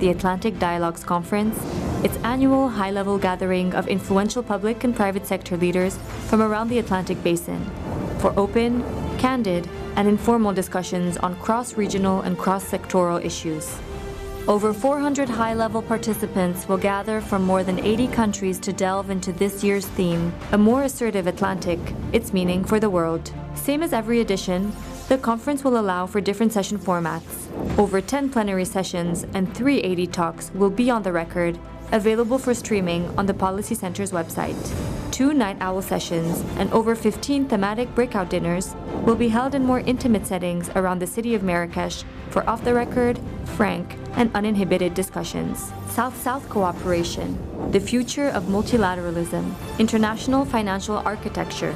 the Atlantic Dialogues Conference, its annual high-level gathering of influential public and private sector leaders from around the Atlantic Basin, for open, candid, and informal discussions on cross-regional and cross-sectoral issues. Over 400 high-level participants will gather from more than 80 countries to delve into this year's theme, A More Assertive Atlantic, Its Meaning for the World. Same as every edition, the conference will allow for different session formats. Over 10 plenary sessions and 3 AD talks will be on the record, available for streaming on the Policy Center's website. 2 night owl sessions and over 15 thematic breakout dinners will be held in more intimate settings around the city of Marrakesh for off-the-record, frank, and uninhibited discussions. South-South cooperation, the future of multilateralism, international financial architecture,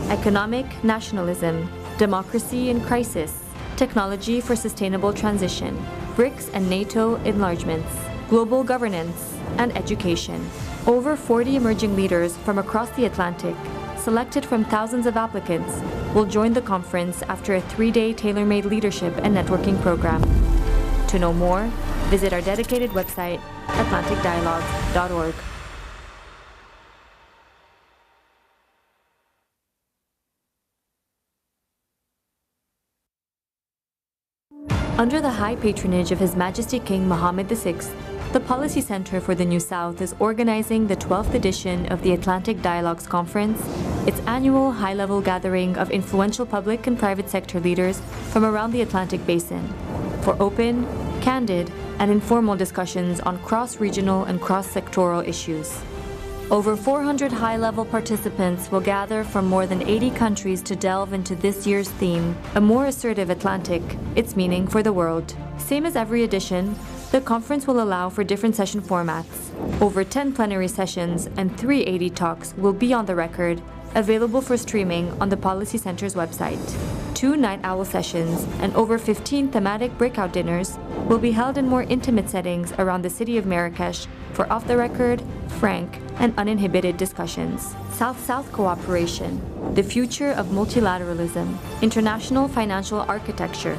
economic nationalism, democracy in crisis, technology for sustainable transition, BRICS and NATO enlargements, global governance, and education. Over 40 emerging leaders from across the Atlantic, selected from thousands of applicants, will join the conference after a 3-day tailor-made leadership and networking program. To know more, visit our dedicated website, atlanticdialogues.org. Under the high patronage of His Majesty King Mohammed VI, the Policy Center for the New South is organizing the 12th edition of the Atlantic Dialogues Conference, its annual high-level gathering of influential public and private sector leaders from around the Atlantic Basin, for open, candid, and informal discussions on cross-regional and cross-sectoral issues. Over 400 high-level participants will gather from more than 80 countries to delve into this year's theme, A More Assertive Atlantic, Its Meaning for the World. Same as every edition, the conference will allow for different session formats. Over 10 plenary sessions and 3 AD talks will be on the record, available for streaming on the Policy Center's website. 2 night owl sessions and over 15 thematic breakout dinners will be held in more intimate settings around the city of Marrakesh for off-the-record, frank, and uninhibited discussions. South-South cooperation, the future of multilateralism, international financial architecture,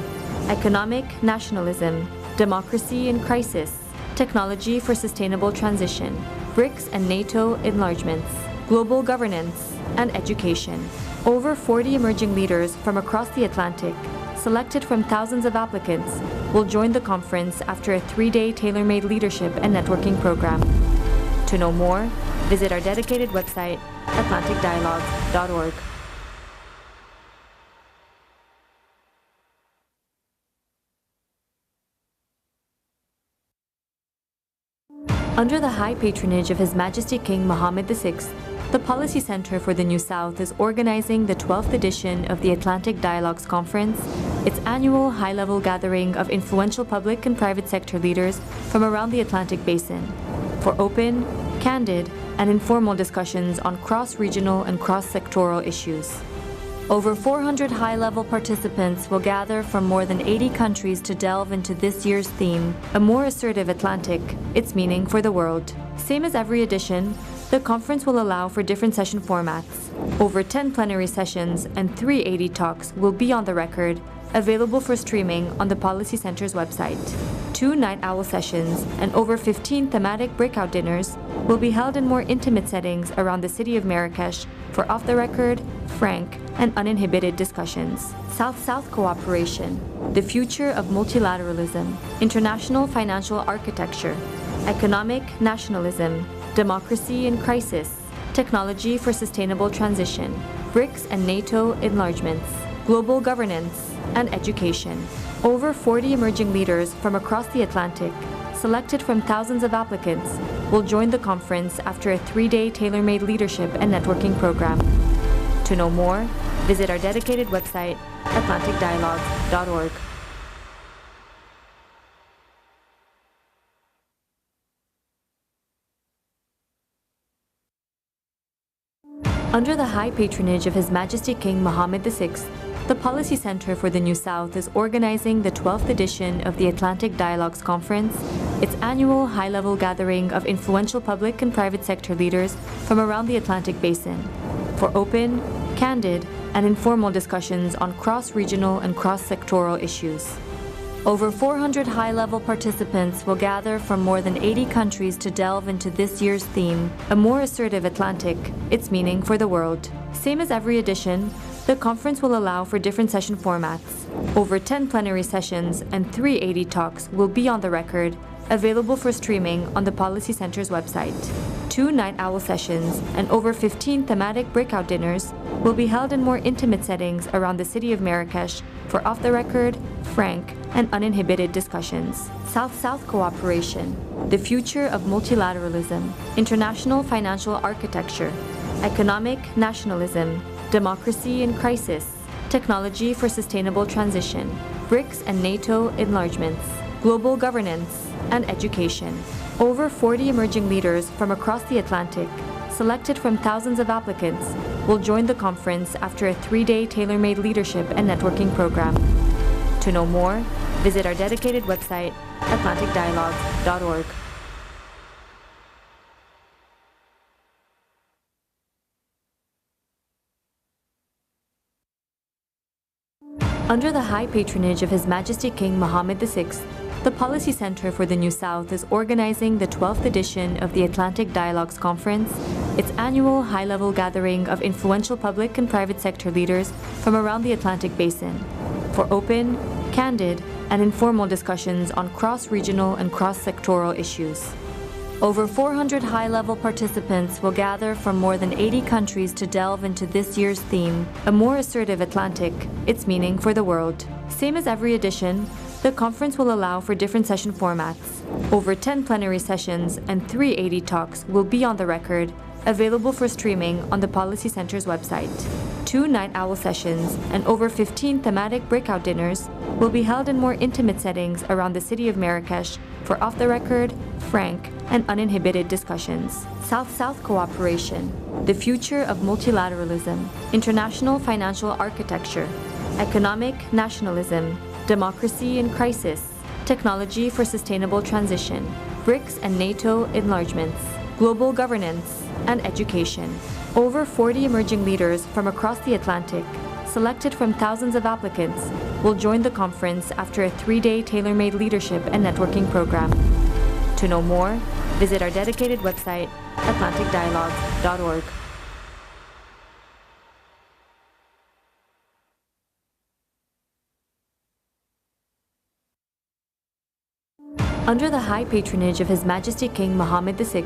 economic nationalism, democracy in crisis, technology for sustainable transition, BRICS and NATO enlargements, global governance, and education. Over 40 emerging leaders from across the Atlantic, selected from thousands of applicants, will join the conference after a 3-day tailor-made leadership and networking program. To know more, visit our dedicated website, atlanticdialogues.org. Under the high patronage of His Majesty King Mohammed VI, the Policy Center for the New South is organizing the 12th edition of the Atlantic Dialogues Conference, its annual high-level gathering of influential public and private sector leaders from around the Atlantic Basin, for open, candid, and informal discussions on cross-regional and cross-sectoral issues. Over 400 high-level participants will gather from more than 80 countries to delve into this year's theme, A More Assertive Atlantic, Its Meaning for the World. Same as every edition, the conference will allow for different session formats. Over 10 plenary sessions and 3 AD talks will be on the record, available for streaming on the Policy Center's website. 2 night owl sessions and over 15 thematic breakout dinners will be held in more intimate settings around the city of Marrakesh for off-the-record, frank, and uninhibited discussions. South-South cooperation, the future of multilateralism, international financial architecture, economic nationalism, democracy in crisis, technology for sustainable transition, BRICS and NATO enlargements, global governance, and education. Over 40 emerging leaders from across the Atlantic, selected from thousands of applicants, will join the conference after a 3-day tailor-made leadership and networking program. To know more, visit our dedicated website, atlanticdialogues.org. Under the high patronage of His Majesty King Mohammed VI, the Policy Center for the New South is organizing the 12th edition of the Atlantic Dialogues Conference, its annual high-level gathering of influential public and private sector leaders from around the Atlantic Basin, for open, candid, and informal discussions on cross-regional and cross-sectoral issues. Over 400 high-level participants will gather from more than 80 countries to delve into this year's theme, a more assertive Atlantic, its meaning for the world. Same as every edition, the conference will allow for different session formats. Over 10 plenary sessions and 3 AD talks will be on the record, available for streaming on the Policy Center's website. 2 night owl sessions and over 15 thematic breakout dinners will be held in more intimate settings around the city of Marrakesh for off-the-record, frank, and uninhibited discussions. South-South cooperation, the future of multilateralism, international financial architecture, economic nationalism, democracy in crisis, technology for sustainable transition, BRICS and NATO enlargements, global governance, and education. Over 40 emerging leaders from across the Atlantic, selected from thousands of applicants, will join the conference after a 3-day tailor-made leadership and networking program. To know more, visit our dedicated website, atlanticdialogues.org. Under the high patronage of His Majesty King Mohammed VI, the Policy Center for the New South is organizing the 12th edition of the Atlantic Dialogues Conference, its annual high-level gathering of influential public and private sector leaders from around the Atlantic Basin, for open, candid, and informal discussions on cross-regional and cross-sectoral issues. Over 400 high-level participants will gather from more than 80 countries to delve into this year's theme, a more assertive Atlantic, its meaning for the world. Same as every edition, the conference will allow for different session formats. Over 10 plenary sessions and 3 AD talks will be on the record, available for streaming on the Policy Center's website. 2 night owl sessions and over 15 thematic breakout dinners will be held in more intimate settings around the city of Marrakesh for off-the-record, frank, and uninhibited discussions. South-South cooperation, the future of multilateralism, international financial architecture, economic nationalism, democracy in crisis, technology for sustainable transition, BRICS and NATO enlargements, global governance, and education. Over 40 emerging leaders from across the Atlantic, selected from thousands of applicants, will join the conference after a 3-day tailor-made leadership and networking program. To know more, visit our dedicated website, atlanticdialogues.org. Under the high patronage of His Majesty King Mohammed VI,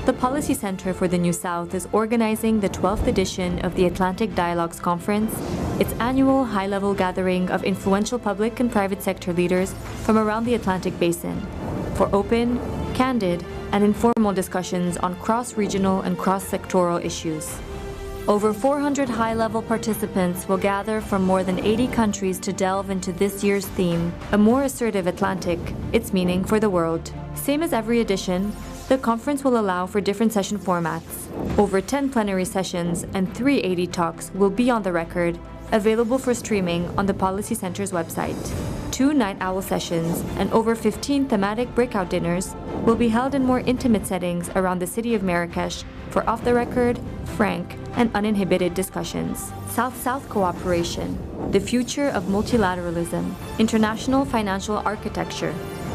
the Policy Center for the New South is organizing the 12th edition of the Atlantic Dialogues Conference, its annual high-level gathering of influential public and private sector leaders from around the Atlantic Basin, for open, candid, and informal discussions on cross-regional and cross-sectoral issues. Over 400 high-level participants will gather from more than 80 countries to delve into this year's theme, a more assertive Atlantic, its meaning for the world. Same as every edition, the conference will allow for different session formats. Over 10 plenary sessions and 3 AD talks will be on the record, available for streaming on the Policy Center's website. 2 night owl sessions and over 15 thematic breakout dinners will be held in more intimate settings around the city of Marrakesh for off-the-record, frank, and uninhibited discussions. South-South cooperation, the future of multilateralism, international financial architecture,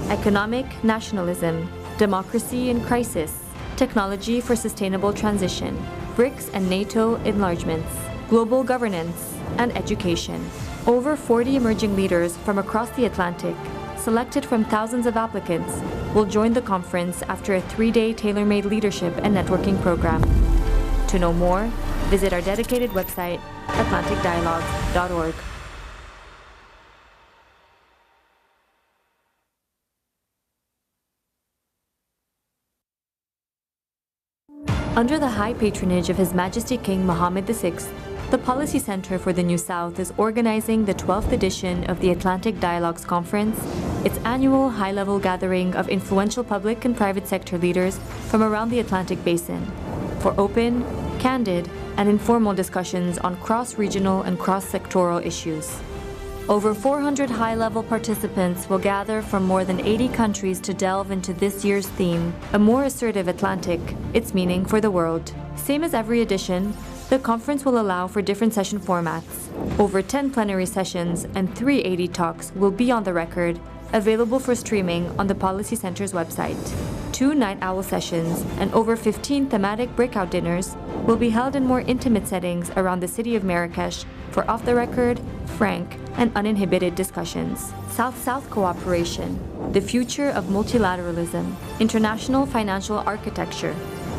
economic nationalism, democracy in crisis, technology for sustainable transition, BRICS and NATO enlargements, global governance, and education. Over 40 emerging leaders from across the Atlantic, selected from thousands of applicants, will join the conference after a 3-day tailor-made leadership and networking program. To know more, visit our dedicated website, atlanticdialogues.org. Under the high patronage of His Majesty King Mohammed VI, the Policy Center for the New South is organizing the 12th edition of the Atlantic Dialogues Conference, its annual high-level gathering of influential public and private sector leaders from around the Atlantic Basin, for open, candid, and informal discussions on cross-regional and cross-sectoral issues. Over 400 high-level participants will gather from more than 80 countries to delve into this year's theme, a more assertive Atlantic, its meaning for the world. Same as every edition, the conference will allow for different session formats. Over 10 plenary sessions and 3 AD talks will be on the record, available for streaming on the Policy Center's website. 2 night owl sessions and over 15 thematic breakout dinners will be held in more intimate settings around the city of Marrakesh for off-the-record, frank, and uninhibited discussions. South-South cooperation, the future of multilateralism, international financial architecture,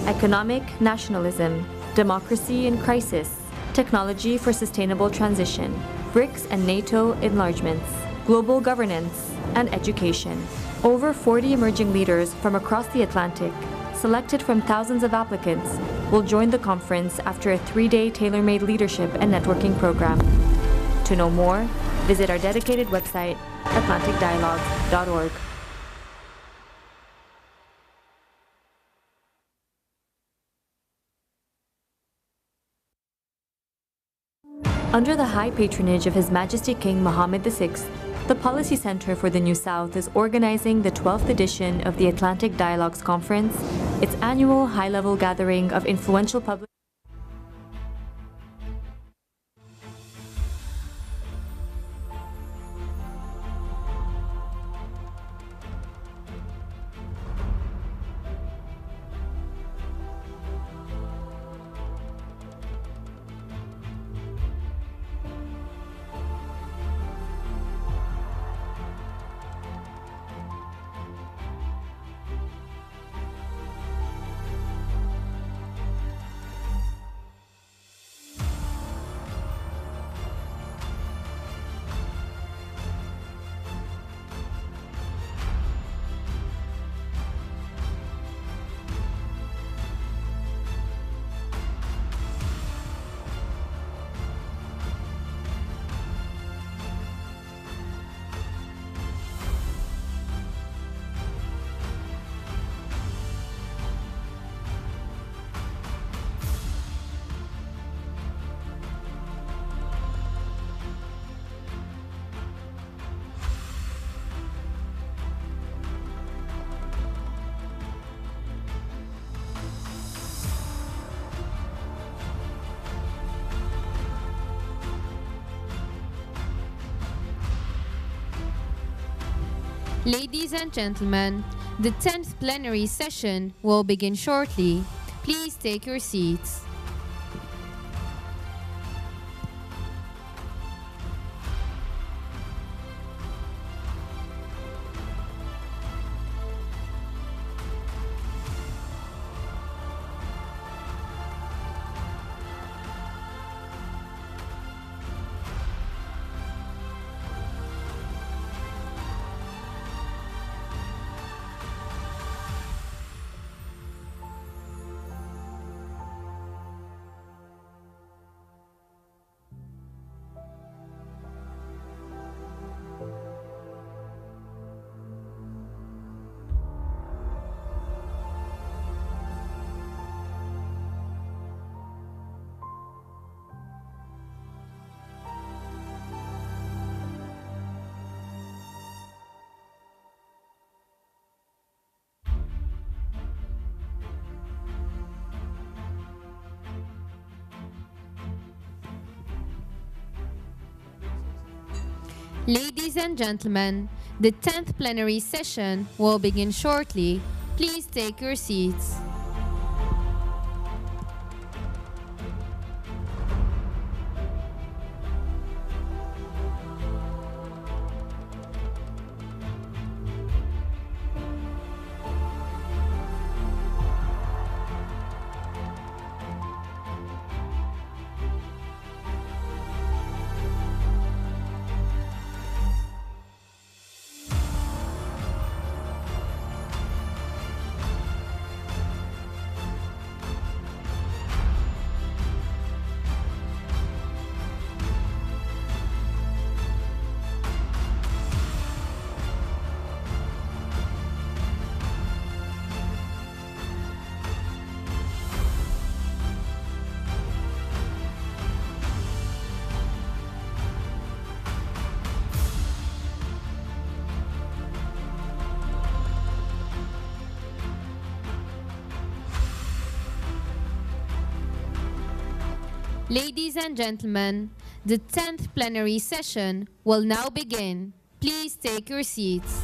economic nationalism, democracy in crisis, technology for sustainable transition, BRICS and NATO enlargements, global governance, and education. Over 40 emerging leaders from across the Atlantic, selected from thousands of applicants, will join the conference after a 3-day tailor-made leadership and networking program. To know more, visit our dedicated website, atlanticdialogues.org. Under the high patronage of His Majesty King Mohammed VI, the Policy Center for the New South is organizing the 12th edition of the Atlantic Dialogues Conference, its annual high-level gathering of influential public. Ladies and gentlemen, the 10th plenary session will begin shortly. Please take your seats. Ladies and gentlemen, the 10th plenary session will begin shortly. Please take your seats. Ladies and gentlemen, the 10th plenary session will now begin. Please take your seats.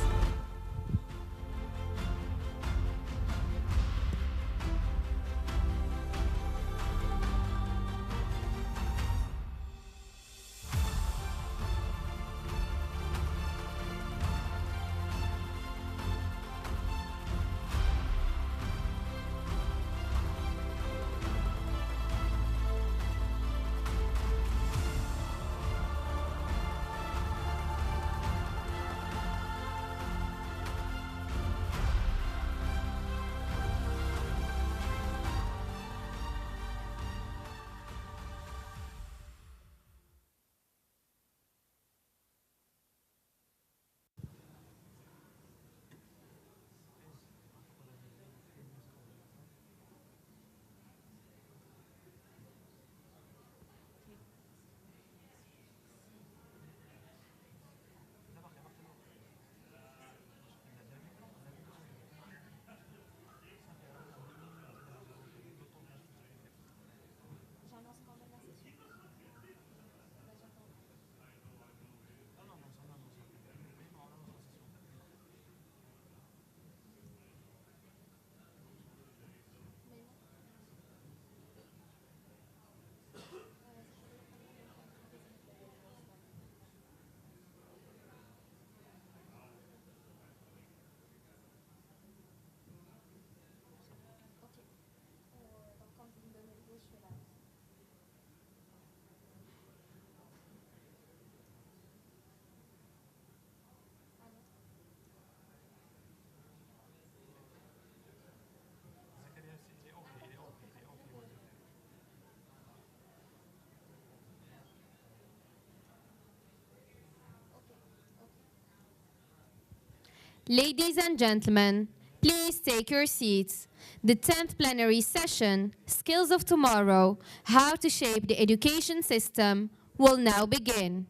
Ladies and gentlemen, please take your seats. The 10th plenary session, Skills of Tomorrow, How to Shape the Education System, will now begin.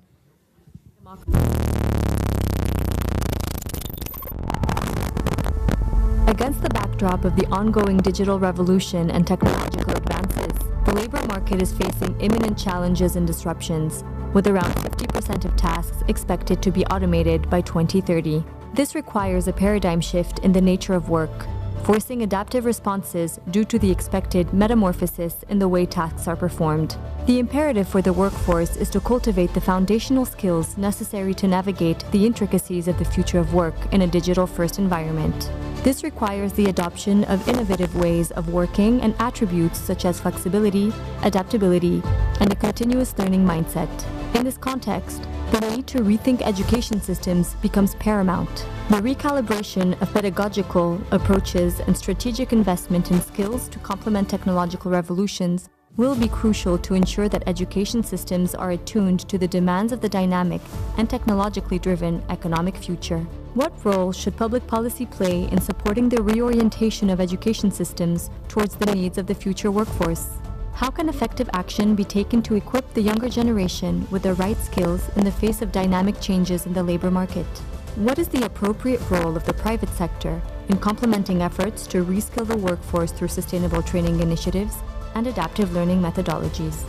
Against the backdrop of the ongoing digital revolution and technological advances, the labor market is facing imminent challenges and disruptions, with around 50% of tasks expected to be automated by 2030. This requires a paradigm shift in the nature of work, forcing adaptive responses due to the expected metamorphosis in the way tasks are performed. The imperative for the workforce is to cultivate the foundational skills necessary to navigate the intricacies of the future of work in a digital-first environment. This requires the adoption of innovative ways of working and attributes such as flexibility, adaptability, and a continuous learning mindset. In this context, the need to rethink education systems becomes paramount. The recalibration of pedagogical approaches and strategic investment in skills to complement technological revolutions will be crucial to ensure that education systems are attuned to the demands of the dynamic and technologically driven economic future. What role should public policy play in supporting the reorientation of education systems towards the needs of the future workforce? How can effective action be taken to equip the younger generation with the right skills in the face of dynamic changes in the labor market? What is the appropriate role of the private sector in complementing efforts to reskill the workforce through sustainable training initiatives and adaptive learning methodologies?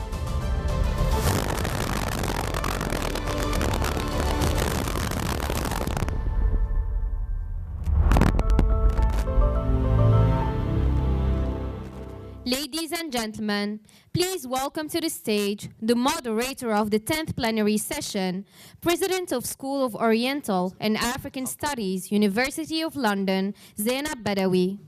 Ladies and gentlemen, please welcome to the stage the moderator of the 10th plenary session, President of School of Oriental and African Studies, University of London, Zainab Badawi.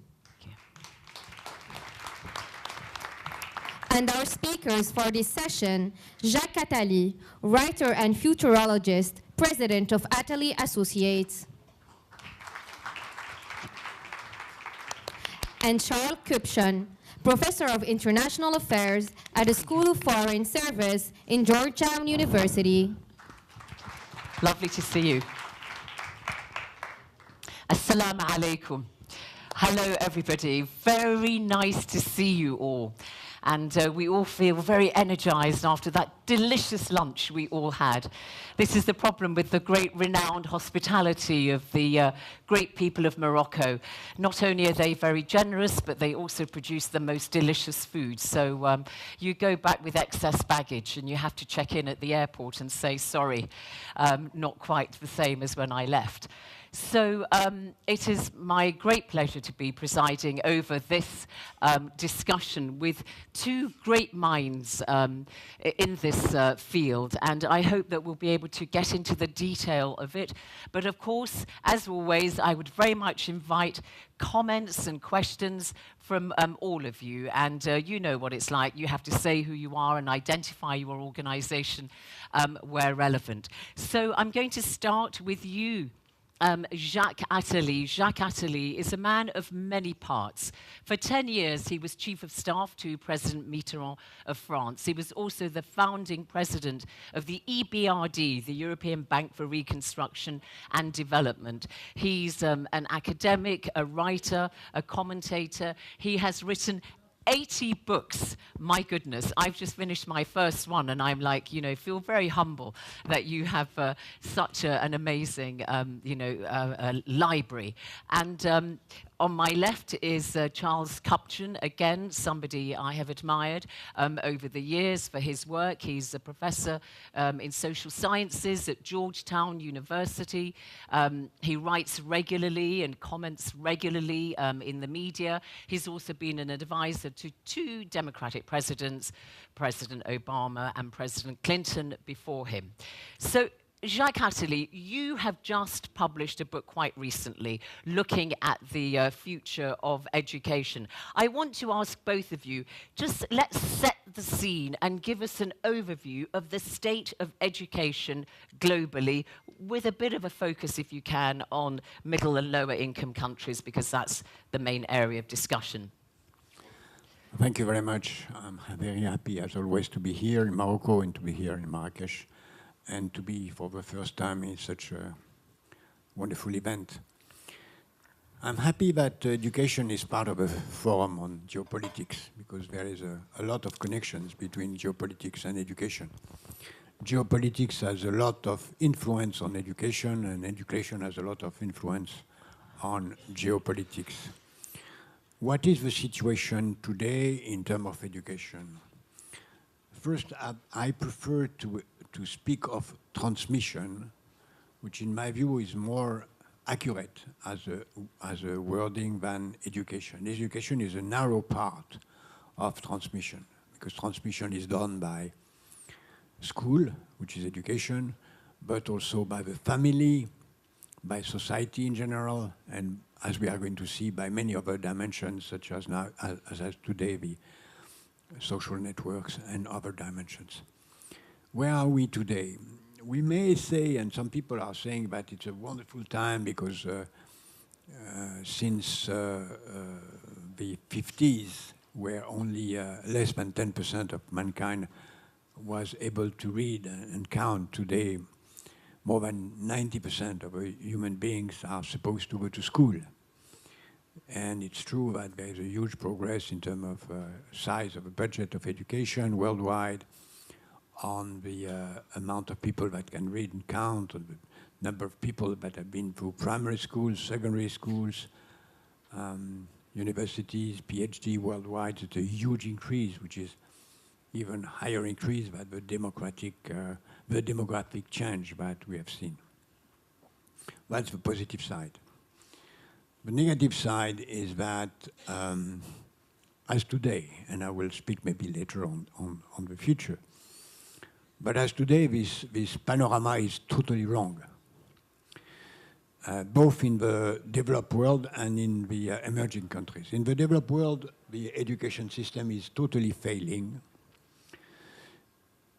And our speakers for this session, Jacques Attali, writer and futurologist, President of Attali Associates. And Charles Kupchan, Professor of International Affairs at the School of Foreign Service in Georgetown University. Lovely to see you. Assalamu alaikum. Hello, everybody. Very nice to see you all. And we all feel very energized after that delicious lunch we all had. This is the problem with the great renowned hospitality of the great people of Morocco. Not only are they very generous, but they also produce the most delicious food. So you go back with excess baggage and you have to check in at the airport and say, sorry, not quite the same as when I left. So it is my great pleasure to be presiding over this discussion with two great minds in this field, and I hope that we'll be able to get into the detail of it. But of course, as always, I would very much invite comments and questions from all of you, and you know what it's like. You have to say who you are and identify your organization where relevant. So I'm going to start with you, Jacques Attali. Jacques Attali is a man of many parts. For 10 years, he was chief of staff to President Mitterrand of France. He was also the founding president of the EBRD, the European Bank for Reconstruction and Development. He's an academic, a writer, a commentator. He has written 80 books. My goodness, I've just finished my first one, and I'm like, you know, feel very humble that you have such an amazing, library. And on my left is Charles Kupchan, again, somebody I have admired over the years for his work. He's a professor in social sciences at Georgetown University. He writes regularly and comments regularly in the media. He's also been an advisor to two Democratic presidents, President Obama and President Clinton before him. So Jacques Attali, you have just published a book quite recently looking at the future of education. I want to ask both of you, just let's set the scene and give us an overview of the state of education globally, with a bit of a focus, if you can, on middle and lower income countries, because that's the main area of discussion. Thank you very much. I'm very happy, as always, to be here in Morocco and to be here in Marrakesh, and to be for the first time in such a wonderful event. I'm happy that education is part of a forum on geopolitics, because there is a lot of connections between geopolitics and education. Geopolitics has a lot of influence on education, and education has a lot of influence on geopolitics. What is the situation today in terms of education? First, I prefer to speak of transmission, which in my view is more accurate as a wording than education. Education is a narrow part of transmission, because transmission is done by school, which is education, but also by the family, by society in general, and as we are going to see, by many other dimensions, such as now, as today, the social networks and other dimensions. Where are we today? We may say, and some people are saying, that it's a wonderful time because since the 50s, where only less than 10% of mankind was able to read and count, today more than 90% of human beings are supposed to go to school. And it's true that there is a huge progress in terms of size of the budget of education worldwide, on the amount of people that can read and count, on the number of people that have been through primary schools, secondary schools, universities, PhD worldwide. It's a huge increase, which is even higher increase than the demographic change that we have seen. That's the positive side. The negative side is that, as today, and I will speak maybe later on the future, but as today, this panorama is totally wrong, both in the developed world and in the emerging countries. In the developed world, the education system is totally failing,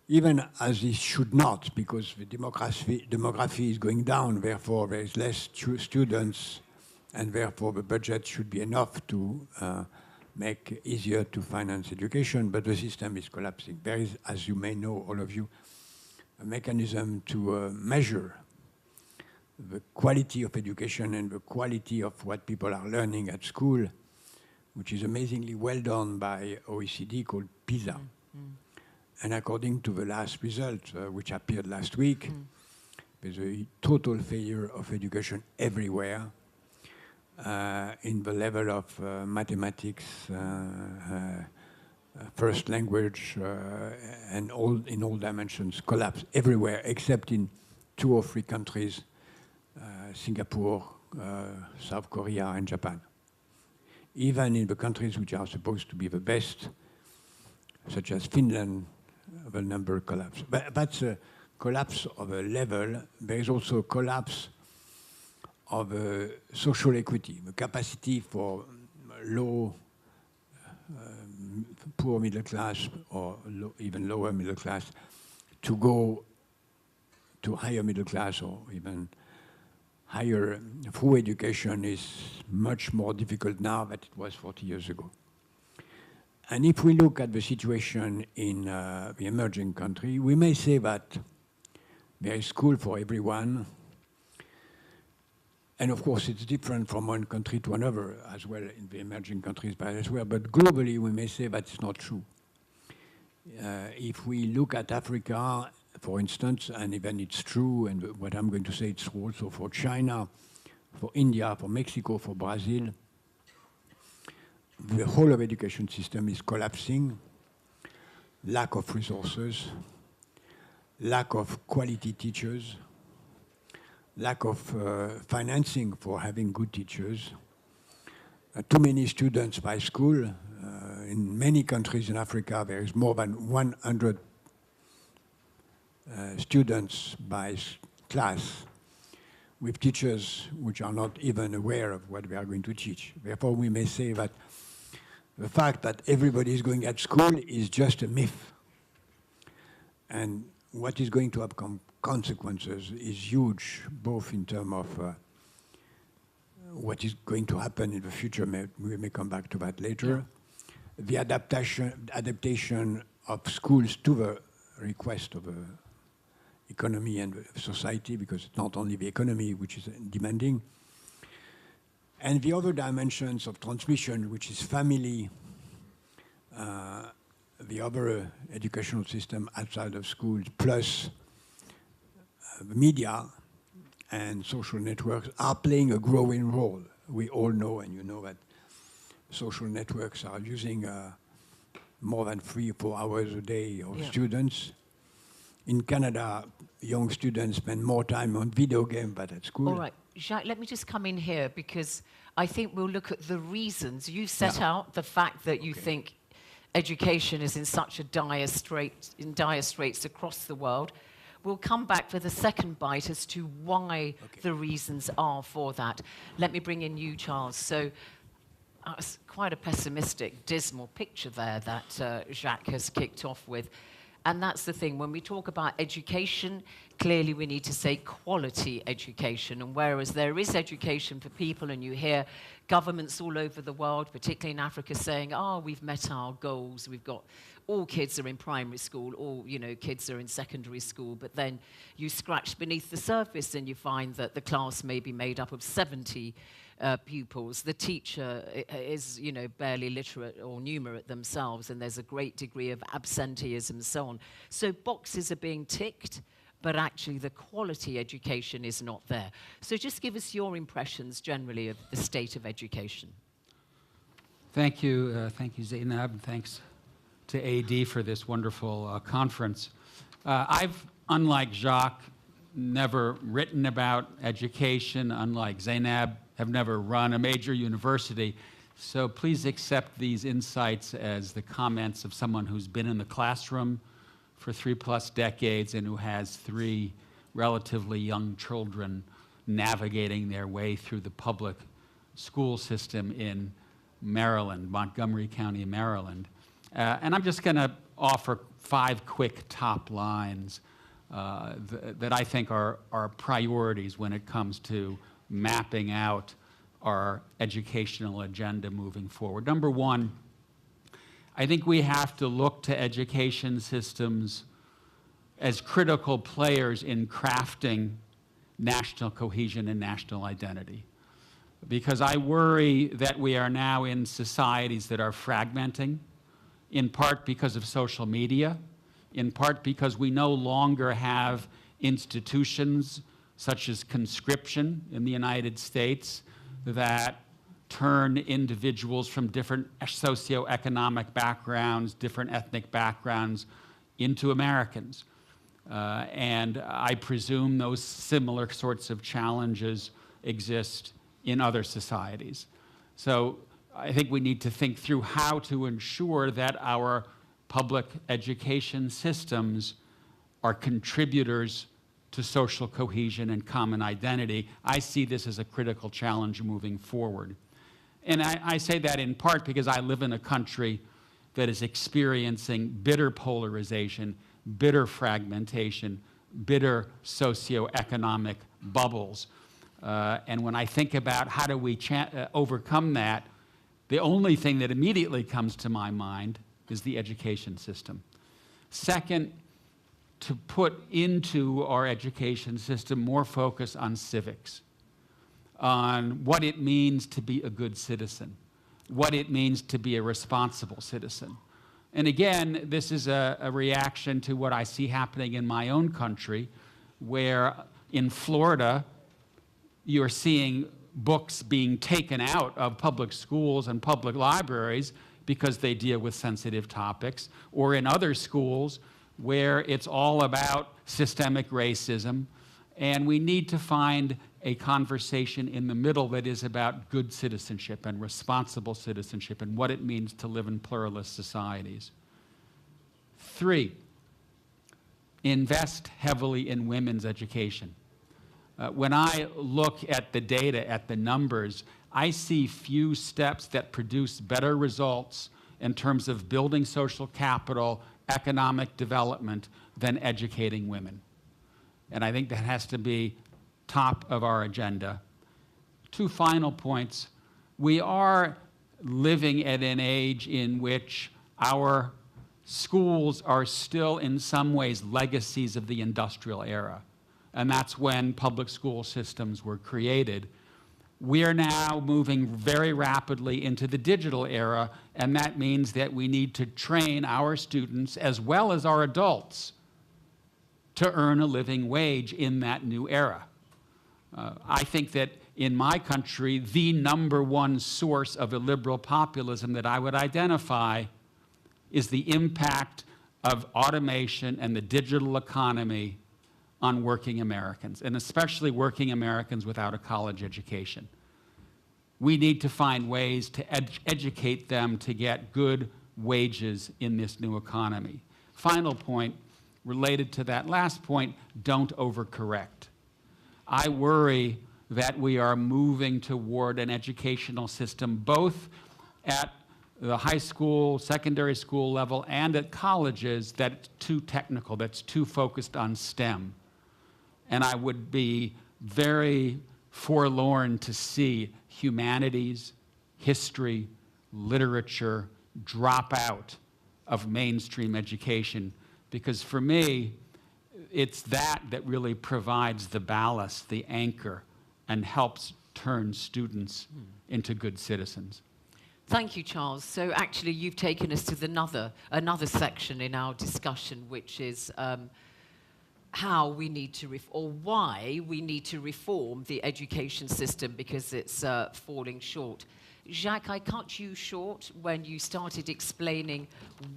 even as it should not, because the demography is going down, therefore there is less students, and therefore the budget should be enough to make it easier to finance education, but the system is collapsing. There is, as you may know, all of you, a mechanism to measure the quality of education and the quality of what people are learning at school which is amazingly well done by OECD, called PISA. And according to the last result, which appeared last week, there's a total failure of education everywhere in the level of mathematics, first language, and in all dimensions, collapse everywhere except in 2 or 3 countries, Singapore, South Korea, and Japan. Even in the countries which are supposed to be the best, such as Finland, the number collapsed. But that's a collapse of a level. There is also a collapse of social equity, the capacity for low, poor middle class, or even lower middle class, to go to higher middle class or even higher. Full education is much more difficult now than it was 40 years ago. And if we look at the situation in the emerging country, we may say that there is school for everyone. And of course, it's different from one country to another as well in the emerging countries, but as well. But globally, we may say that it's not true. If we look at Africa, for instance, and even it's true, and what I'm going to say, it's true also for China, for India, for Mexico, for Brazil, the whole of education system is collapsing. Lack of resources, lack of quality teachers, lack of financing for having good teachers, too many students by school. In many countries in Africa, there is more than 100 students by class, with teachers which are not even aware of what we are going to teach. Therefore, we may say that the fact that everybody is going at school is just a myth. And what is going to have consequences is huge, both in terms of what is going to happen in the future. We may come back to that later. The adaptation of schools to the request of the economy and the society, because it's not only the economy which is demanding. And the other dimensions of transmission, which is family, the other educational system outside of schools, plus the media and social networks are playing a growing role. We all know, and you know, that social networks are using more than 3 or 4 hours a day of students. In Canada, young students spend more time on video games than at school. All right, Jacques, let me just come in here, because I think we'll look at the reasons. You set out the fact that you think education is in such a dire straits across the world. We'll come back for the second bite as to why the reasons are for that. Let me bring in you, Charles. So it's quite a pessimistic, dismal picture there that Jacques has kicked off with. And that's the thing, when we talk about education, clearly we need to say quality education. And whereas there is education for people, and you hear governments all over the world, particularly in Africa, saying, we've met our goals, we've got, all kids are in primary school, all kids are in secondary school, but then you scratch beneath the surface and you find that the class may be made up of 70 pupils. The teacher is, barely literate or numerate themselves, and there's a great degree of absenteeism and so on. So boxes are being ticked, but actually the quality education is not there. So just give us your impressions generally of the state of education. Thank you, Zainab, and thanks to AD for this wonderful conference. I've, unlike Jacques, never written about education, unlike Zainab, have never run a major university. So please accept these insights as the comments of someone who's been in the classroom for 3+ decades and who has 3 relatively young children navigating their way through the public school system in Maryland, Montgomery County, Maryland. And I'm just going to offer 5 quick top lines that I think are priorities when it comes to mapping out our educational agenda moving forward. Number 1, I think we have to look to education systems as critical players in crafting national cohesion and national identity. because I worry that we are now in societies that are fragmenting, in part because of social media, in part because we no longer have institutions such as conscription in the United States that turn individuals from different socioeconomic backgrounds, different ethnic backgrounds, into Americans. And I presume those similar sorts of challenges exist in other societies. So I think we need to think through how to ensure that our public education systems are contributors to social cohesion and common identity. I see this as a critical challenge moving forward. And I say that in part because I live in a country that is experiencing bitter polarization, bitter fragmentation, bitter socioeconomic bubbles. And when I think about how do we overcome that, the only thing that immediately comes to my mind is the education system. Second, to put into our education system more focus on civics, on what it means to be a good citizen, what it means to be a responsible citizen. And again, this is a reaction to what I see happening in my own country, where in Florida, you're seeing books being taken out of public schools and public libraries because they deal with sensitive topics, or in other schools where it's all about systemic racism. And we need to find a conversation in the middle that is about good citizenship and responsible citizenship and what it means to live in pluralist societies. 3, invest heavily in women's education. When I look at the data, at the numbers, I see few steps that produce better results in terms of building social capital, economic development, than educating women. And I think that has to be top of our agenda. 2 final points. We are living at an age in which our schools are still in some ways legacies of the industrial era. And that's when public school systems were created. We are now moving very rapidly into the digital era, and that means that we need to train our students as well as our adults to earn a living wage in that new era. I think that in my country, the #1 source of illiberal populism that I would identify is the impact of automation and the digital economy on working Americans, and especially working Americans without a college education. We need to find ways to educate them to get good wages in this new economy. Final point, related to that last point, don't overcorrect. I worry that we are moving toward an educational system both at the high school, secondary school level, and at colleges that's too technical, that's too focused on STEM. And I would be very forlorn to see humanities, history, literature drop out of mainstream education, because for me, it's that really provides the ballast, the anchor, and helps turn students into good citizens. Thank you, Charles. So actually, you've taken us to another section in our discussion, which is how we need to, or why we need to reform the education system because it's falling short. Jacques, I cut you short when you started explaining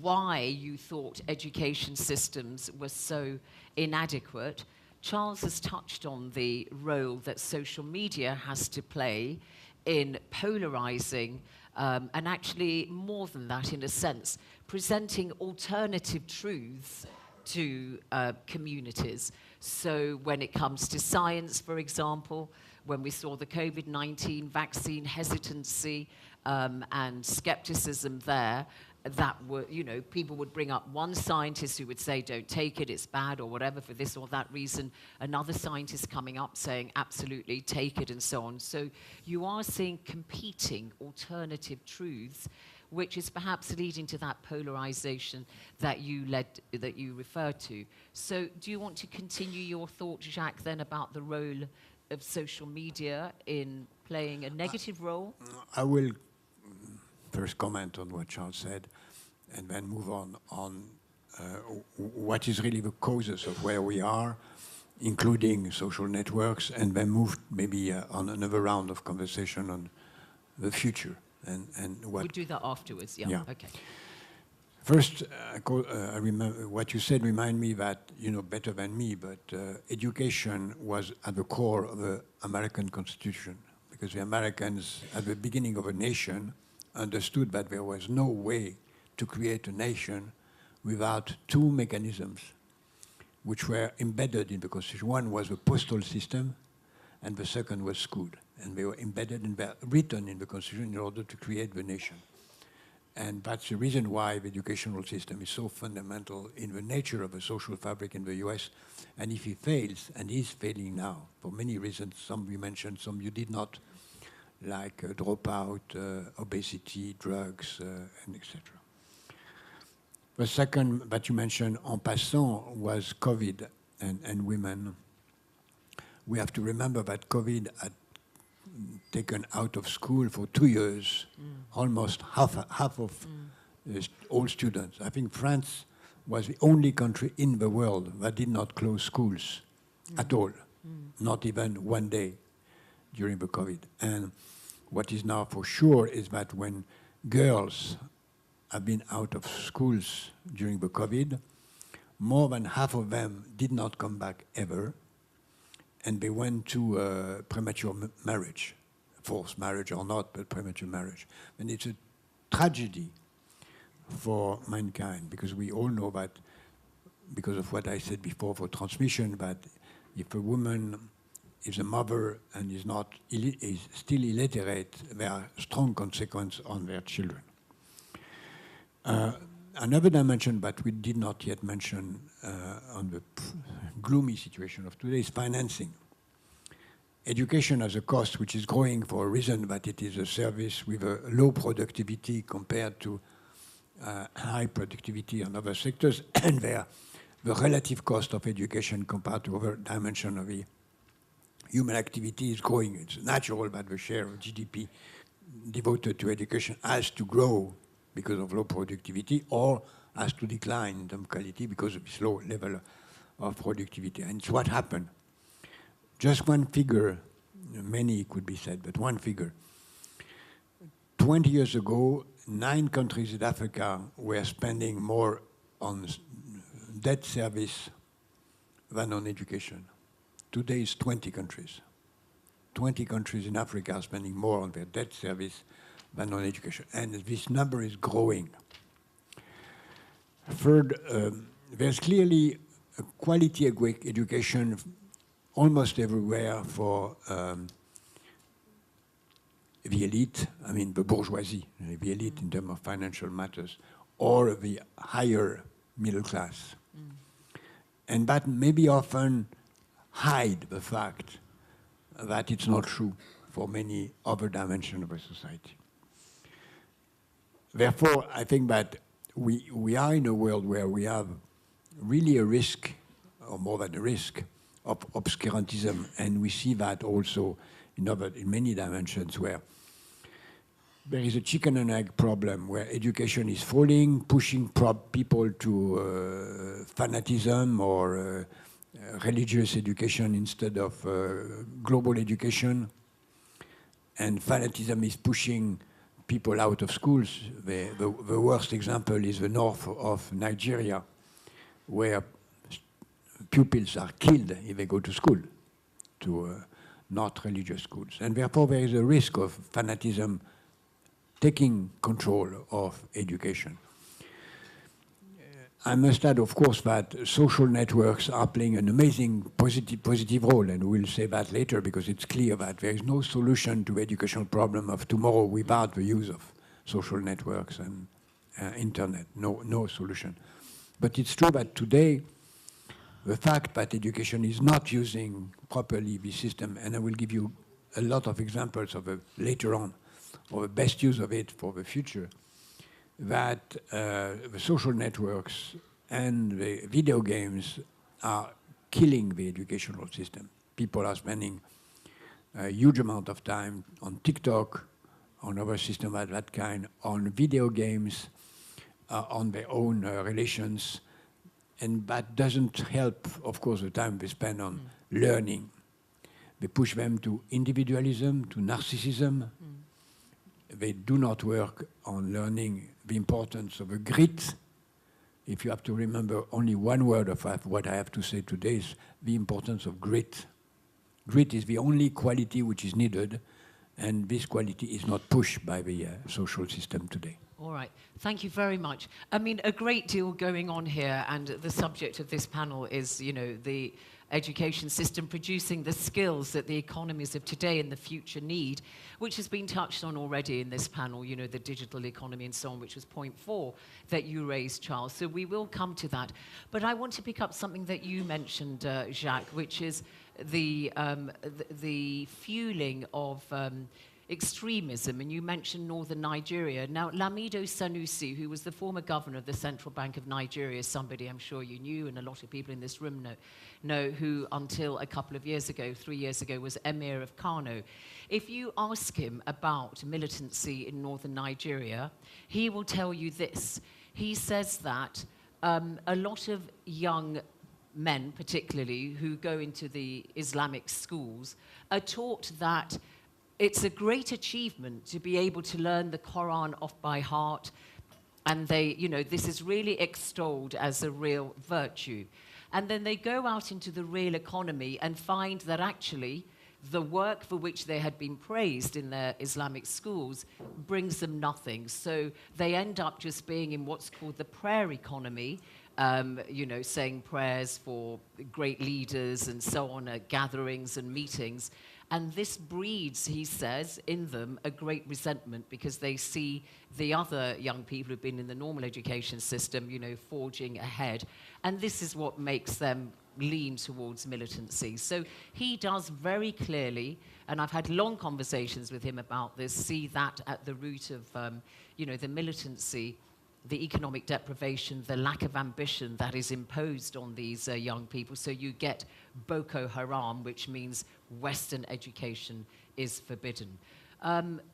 why you thought education systems were so inadequate. Charles has touched on the role that social media has to play in polarizing, and actually more than that, in a sense, presenting alternative truths to communities. So when it comes to science, for example, when we saw the COVID-19 vaccine hesitancy and skepticism there, that were, people would bring up one scientist who would say, don't take it, it's bad or whatever for this or that reason. Another scientist coming up saying, absolutely, take it, and so on. So you are seeing competing alternative truths, which is perhaps leading to that polarization that you referred to. So do you want to continue your thought, Jacques, then about the role of social media in playing a negative role? I will first comment on what Charles said and then move on what is really the causes of where we are, including social networks, and then move maybe on another round of conversation on the future and what... We'll do that afterwards, yeah. Okay. First, I remember what you said remind me that, you know better than me, but education was at the core of the American Constitution, because the Americans, at the beginning of a nation, understood that there was no way to create a nation without two mechanisms which were embedded in the Constitution. One was the postal system, and the second was school. And they were embedded and written in the Constitution in order to create the nation. And that's the reason why the educational system is so fundamental in the nature of the social fabric in the US. And if it fails, and is failing now, for many reasons, some you mentioned, some you did not, like dropout, obesity, drugs, and etc. The second that you mentioned en passant was COVID and women. We have to remember that COVID had taken out of school for 2 years almost half of all students. I think France was the only country in the world that did not close schools at all, not even one day during the COVID. And what is now for sure is that when girls have been out of schools during the COVID, more than half of them did not come back ever, and they went to premature marriage, forced marriage or not, but premature marriage. And it's a tragedy for mankind, because we all know that, because of what I said before for transmission, that if a woman is a mother and is still illiterate, there are strong consequences on their children. Another dimension that we did not yet mention on the gloomy situation of today is financing. Education has a cost which is growing for a reason that it is a service with a low productivity compared to high productivity in other sectors, and the relative cost of education compared to other dimensions of the human activity is growing. It's natural that the share of GDP devoted to education has to grow because of low productivity, or has to decline in terms of quality because of this low level of productivity. And it's what happened. Just one figure, many could be said, but one figure. 20 years ago, 9 countries in Africa were spending more on debt service than on education. Today it's 20 countries. 20 countries in Africa are spending more on their debt service than on education. And this number is growing. Third, there's clearly a quality education almost everywhere for the elite, I mean the bourgeoisie, the elite in terms of financial matters, or the higher middle class. And that maybe often hide the fact that it's not true for many other dimensions of a society. Therefore, I think that we are in a world where we have really a risk, or more than a risk, of obscurantism, and we see that also in many dimensions, where there is a chicken and egg problem, where education is falling, pushing people to fanatism or religious education instead of global education, and fanatism is pushing people out of schools. The worst example is the north of Nigeria, where pupils are killed if they go to school, to not religious schools. And therefore there is a risk of fanatism taking control of education. I must add, of course, that social networks are playing an amazing positive role, and we'll say that later, because it's clear that there is no solution to educational problem of tomorrow without the use of social networks and internet. No solution. But it's true that today, the fact that education is not using properly the system, and I will give you a lot of examples of later on, of the best use of it for the future, that the social networks and the video games are killing the educational system. People are spending a huge amount of time on TikTok, on other systems of that kind, on video games, on their own relations. And that doesn't help, of course, the time they spend on learning. They push them to individualism, to narcissism. They do not work on learning the importance of a grit. If you have to remember only one word of what I have to say today is the importance of grit. Grit is the only quality which is needed, and this quality is not pushed by the social system today. All right, thank you very much. I mean, a great deal going on here, and the subject of this panel is, you know, the education system producing the skills that the economies of today and the future need, which has been touched on already in this panel, you know, the digital economy and so on, which was point 4 that you raised, Charles. So we will come to that. But I want to pick up something that you mentioned, Jacques, which is the fueling of extremism, and you mentioned northern Nigeria. Now, Lamido Sanusi, who was the former governor of the Central Bank of Nigeria, somebody I'm sure you knew, and a lot of people in this room know, who until a couple of years ago, 3 years ago, was Emir of Kano. If you ask him about militancy in northern Nigeria, he will tell you this. He says that a lot of young men, particularly, who go into the Islamic schools, are taught that it's a great achievement to be able to learn the Quran off by heart, and they, you know, this is really extolled as a real virtue. And then they go out into the real economy and find that actually the work for which they had been praised in their Islamic schools brings them nothing. So they end up just being in what's called the prayer economy, you know, saying prayers for great leaders and so on at gatherings and meetings. And this breeds, he says, in them a great resentment because they see the other young people who've been in the normal education system, you know, forging ahead. And this is what makes them lean towards militancy. So he does very clearly, and I've had long conversations with him about this, see that at the root of, you know, the militancy, the economic deprivation, the lack of ambition that is imposed on these young people. So you get Boko Haram, which means Western education is forbidden.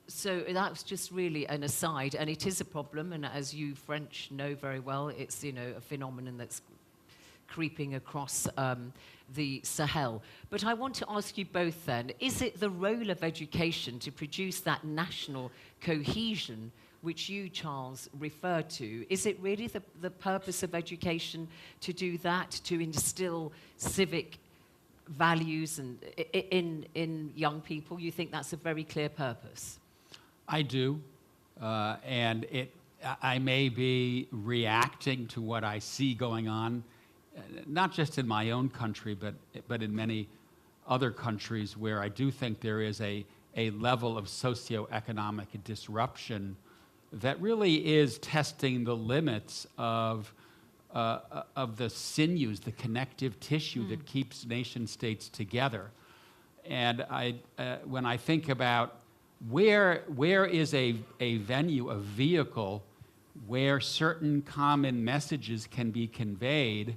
So that's just really an aside, and it is a problem, and as you French know very well, it's, you know, a phenomenon that's creeping across the Sahel. But I want to ask you both then, is it the role of education to produce that national cohesion which you, Charles, referred to? Is it really the purpose of education to do that, to instill civic values and in young people? You think that's a very clear purpose? I do, and I may be reacting to what I see going on, not just in my own country, but in many other countries where I do think there is a level of socioeconomic disruption that really is testing the limits of the sinews, the connective tissue that keeps nation states together. And when I think about where is a venue, a vehicle, where certain common messages can be conveyed,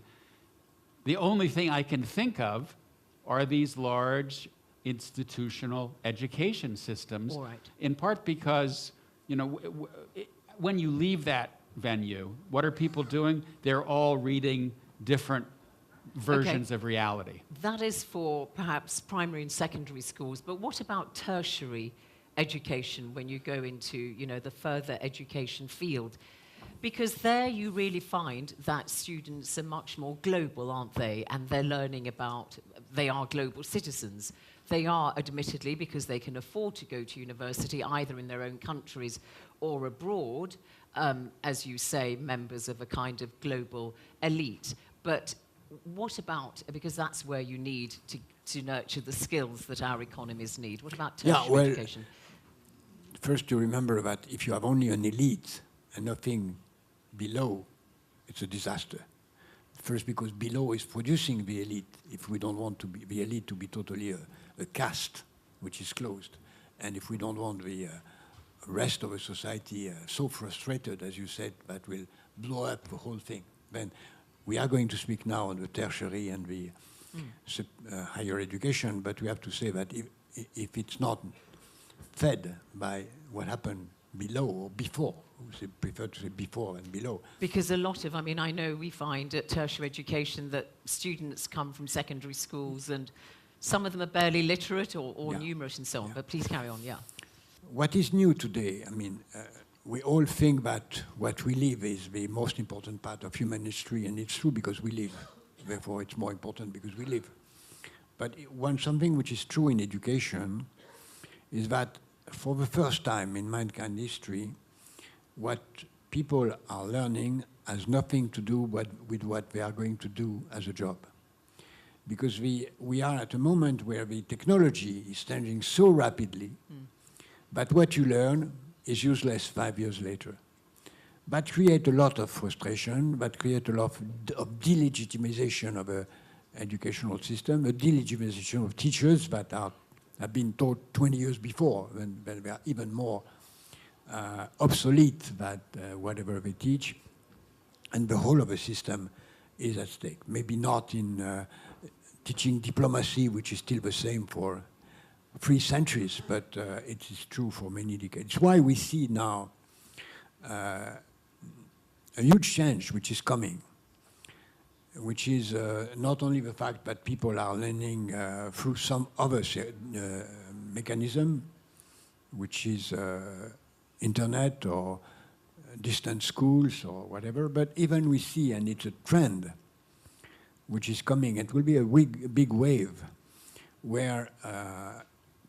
the only thing I can think of are these large institutional education systems, All right. in part because, you know, when you leave that venue, what are people doing? They're all reading different versions of reality. That is for perhaps primary and secondary schools, but what about tertiary education when you go into, you know, the further education field? Because there you really find that students are much more global, aren't they? And they're learning about, they are global citizens. They are, admittedly, because they can afford to go to university either in their own countries or abroad, as you say, members of a kind of global elite. But what about, because that's where you need to nurture the skills that our economies need. What about tertiary education? First, you remember that if you have only an elite and nothing below, it's a disaster. First, because below is producing the elite. If we don't want to be the elite to be totally a caste, which is closed, and if we don't want the rest of the society so frustrated, as you said, that will blow up the whole thing, then we are going to speak now on the tertiary and the higher education, but we have to say that if it's not fed by what happened below or before. We prefer to say before and below. Because a lot of, I mean, I know we find at tertiary education that students come from secondary schools and some of them are barely literate or numerate and so on. But please carry on, yeah. What is new today, I mean, we all think that what we live is the most important part of human history, and it's true because we live. Therefore, it's more important because we live. But something which is true in education is that for the first time in mankind history, what people are learning has nothing to do with what they are going to do as a job. Because we are at a moment where the technology is changing so rapidly that what you learn is useless 5 years later. That creates a lot of frustration, that creates a lot of delegitimization of an educational system, a delegitimization of teachers that have been taught 20 years before, when they are even more obsolete than whatever they teach, and the whole of the system is at stake. Maybe not in teaching diplomacy, which is still the same for 3 centuries, but it is true for many decades. It's why we see now a huge change which is coming, which is not only the fact that people are learning through some other mechanism, which is internet or distant schools or whatever, but even we see, and it's a trend which is coming, it will be a big wave where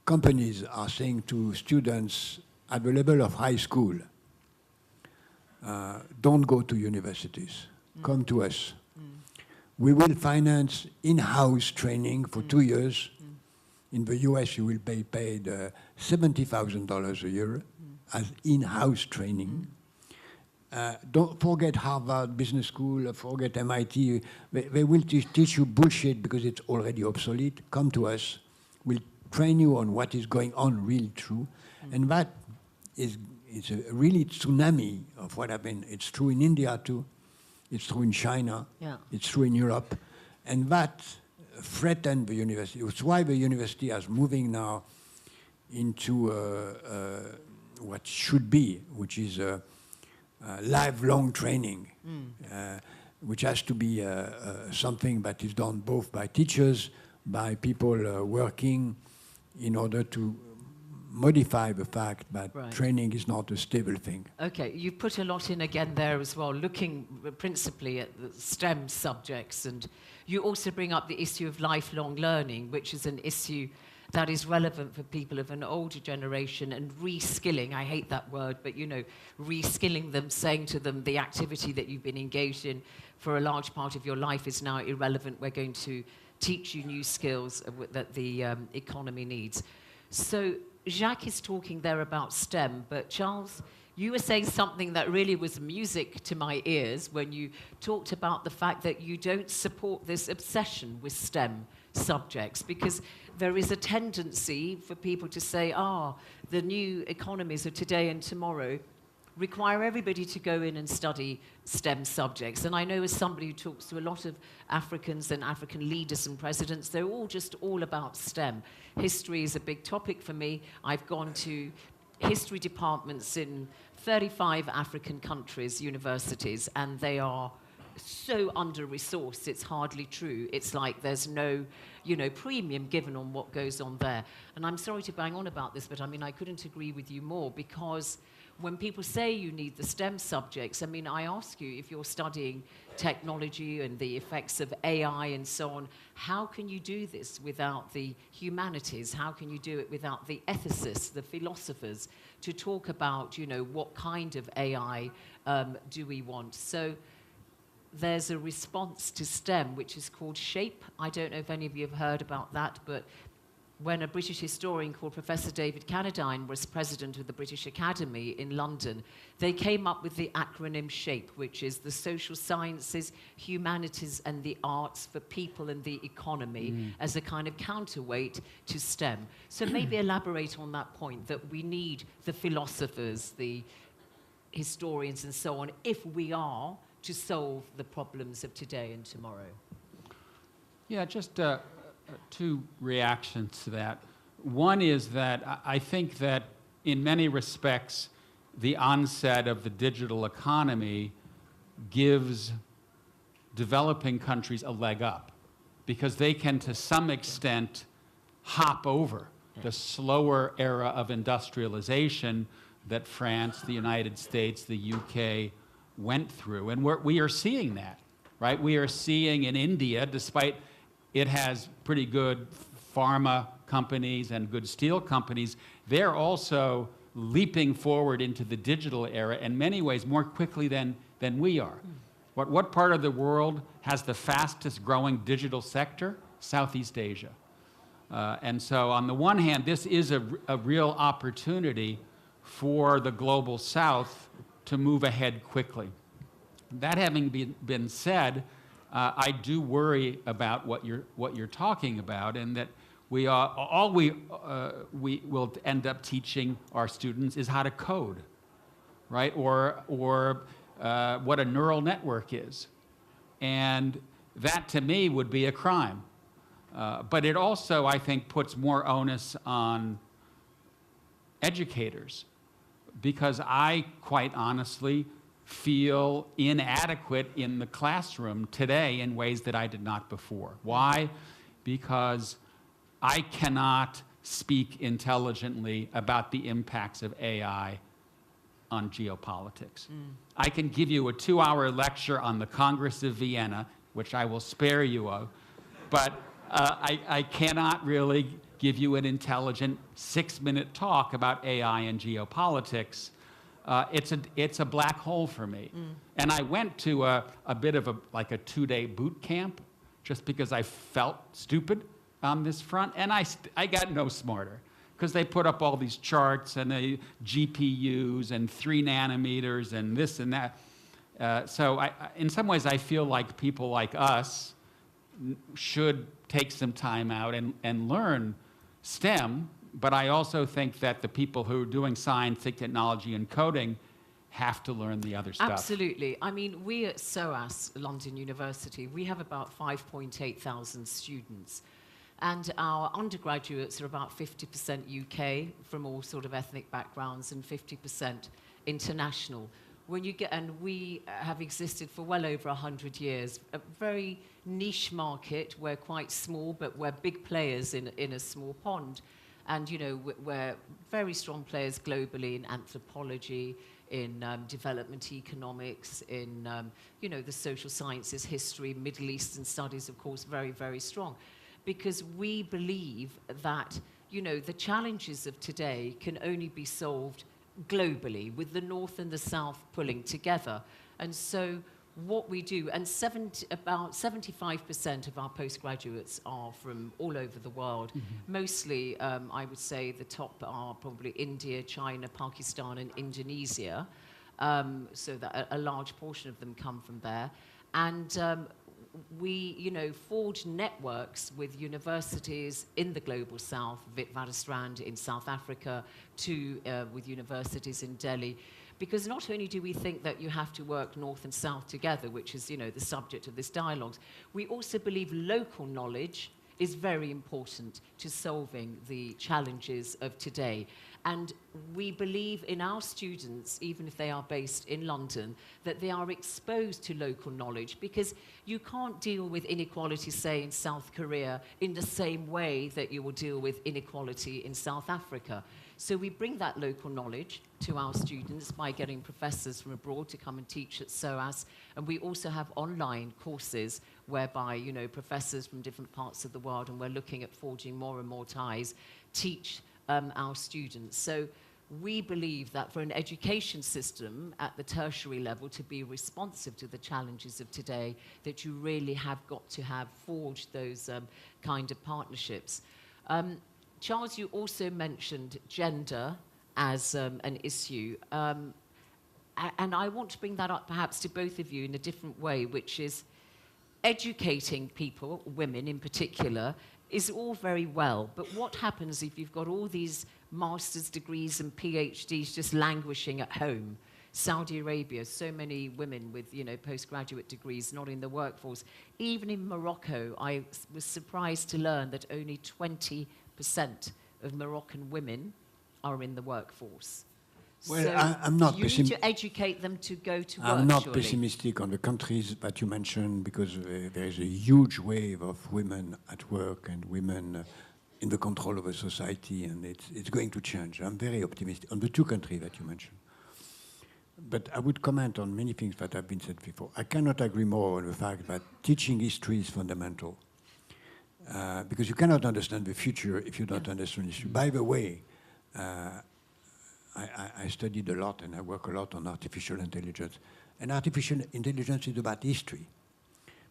companies are saying to students at the level of high school, don't go to universities, come to us. We will finance in-house training for 2 years. In the US, you will be paid $70,000 a year as in-house training. Don't forget Harvard Business School, forget MIT. They will teach you bullshit because it's already obsolete. Come to us. We'll train you on what is going on really true. And that is a really tsunami of what happened. It's true in India too. It's true in China. Yeah. It's true in Europe. And that threatened the university. It's why the university is moving now into what should be, which is lifelong training, which has to be something that is done both by teachers, by people working in order to modify the fact that training is not a stable thing. Okay, you've put a lot in again there as well, looking principally at the STEM subjects, and you also bring up the issue of lifelong learning, which is an issue that is relevant for people of an older generation, and reskilling. I hate that word, but you know, reskilling them, saying to them the activity that you've been engaged in for a large part of your life is now irrelevant. We're going to teach you new skills that the economy needs. So Jacques is talking there about STEM, but Charles, you were saying something that really was music to my ears when you talked about the fact that you don't support this obsession with STEM subjects, because there is a tendency for people to say, the new economies of today and tomorrow require everybody to go in and study STEM subjects. And I know as somebody who talks to a lot of Africans and African leaders and presidents, they're all about STEM. History is a big topic for me. I've gone to history departments in 35 African countries, universities, and they are so under-resourced, it's hardly true. It's like there's no, premium given on what goes on there. And I'm sorry to bang on about this, but I mean, I couldn't agree with you more, because when people say you need the STEM subjects, I mean, I ask you, if you're studying technology and the effects of AI and so on, how can you do this without the humanities? How can you do it without the ethicists, the philosophers, to talk about, what kind of AI do we want? So there's a response to STEM, which is called SHAPE. I don't know if any of you have heard about that, but when a British historian called Professor David Cannadine was president of the British Academy in London, they came up with the acronym SHAPE, which is the social sciences, humanities, and the arts for people and the economy, as a kind of counterweight to STEM. So maybe elaborate on that point, that we need the philosophers, the historians, and so on, if we are to solve the problems of today and tomorrow. Yeah, just two reactions to that. One is that I think that in many respects, the onset of the digital economy gives developing countries a leg up because they can, to some extent, hop over the slower era of industrialization that France, the United States, the UK went through. And we are seeing that, right? We are seeing in India, despite it has pretty good pharma companies and good steel companies, they're also leaping forward into the digital era in many ways more quickly than we are. What part of the world has the fastest growing digital sector? Southeast Asia. And so on the one hand, this is a real opportunity for the global South to move ahead quickly. That having been said, I do worry about what you're talking about, and that we will end up teaching our students is how to code, right? Or what a neural network is. And that, to me, would be a crime. But it also, I think, puts more onus on educators, because I, quite honestly, feel inadequate in the classroom today in ways that I did not before. Why? Because I cannot speak intelligently about the impacts of AI on geopolitics. I can give you a 2-hour lecture on the Congress of Vienna, which I will spare you of, but I cannot really give you an intelligent 6-minute talk about AI and geopolitics. It's a black hole for me. And I went to a bit of a 2-day boot camp just because I felt stupid on this front, and I got no smarter, because they put up all these charts and the GPUs and 3 nanometers and this and that. So in some ways, I feel like people like us should take some time out and learn STEM, but I also think that the people who are doing science, technology, and coding have to learn the other stuff. Absolutely. I mean, we at SOAS, London University, we have about 5,800 students. And our undergraduates are about 50% UK from all sort of ethnic backgrounds and 50% international. And we have existed for well over 100 years, a very niche market. We're quite small, but we're big players in a small pond. And, you know, we're very strong players globally in anthropology, in development economics, in, you know, the social sciences, history, Middle Eastern studies, of course, very, very strong. Because we believe that, you know, the challenges of today can only be solved globally, with the North and the South pulling together. And so what we do, and about 75% of our postgraduates are from all over the world. Mostly, I would say the top are probably India, China, Pakistan, and Indonesia. So that a large portion of them come from there. And we, you know, forge networks with universities in the global south, Witwatersrand in South Africa, with universities in Delhi. Because not only do we think that you have to work north and south together, which is, you know, the subject of this dialogue, we also believe local knowledge is very important to solving the challenges of today. And we believe in our students, even if they are based in London, that they are exposed to local knowledge, because you can't deal with inequality, say, in South Korea in the same way that you will deal with inequality in South Africa. So we bring that local knowledge to our students by getting professors from abroad to come and teach at SOAS. And we also have online courses whereby, you know, professors from different parts of the world, and we're looking at forging more and more ties, teach our students. So we believe that for an education system at the tertiary level to be responsive to the challenges of today, that you really have got to have forged those kind of partnerships. Charles, you also mentioned gender as an issue. And I want to bring that up perhaps to both of you in a different way, which is educating people, women in particular, is all very well. But what happens if you've got all these master's degrees and PhDs just languishing at home? Saudi Arabia, so many women with, you know, postgraduate degrees not in the workforce. Even in Morocco, I was surprised to learn that only 20% of Moroccan women are in the workforce. Well, so I'm not you need to educate them to go to work, I'm not surely. pessimistic on the countries that you mentioned, because there is a huge wave of women at work and women in the control of a society, and it's going to change. I'm very optimistic on the two countries that you mentioned. But I would comment on many things that have been said before. I cannot agree more on the fact that teaching history is fundamental, because you cannot understand the future if you don't understand history. By the way, I studied a lot and I work a lot on artificial intelligence. And artificial intelligence is about history.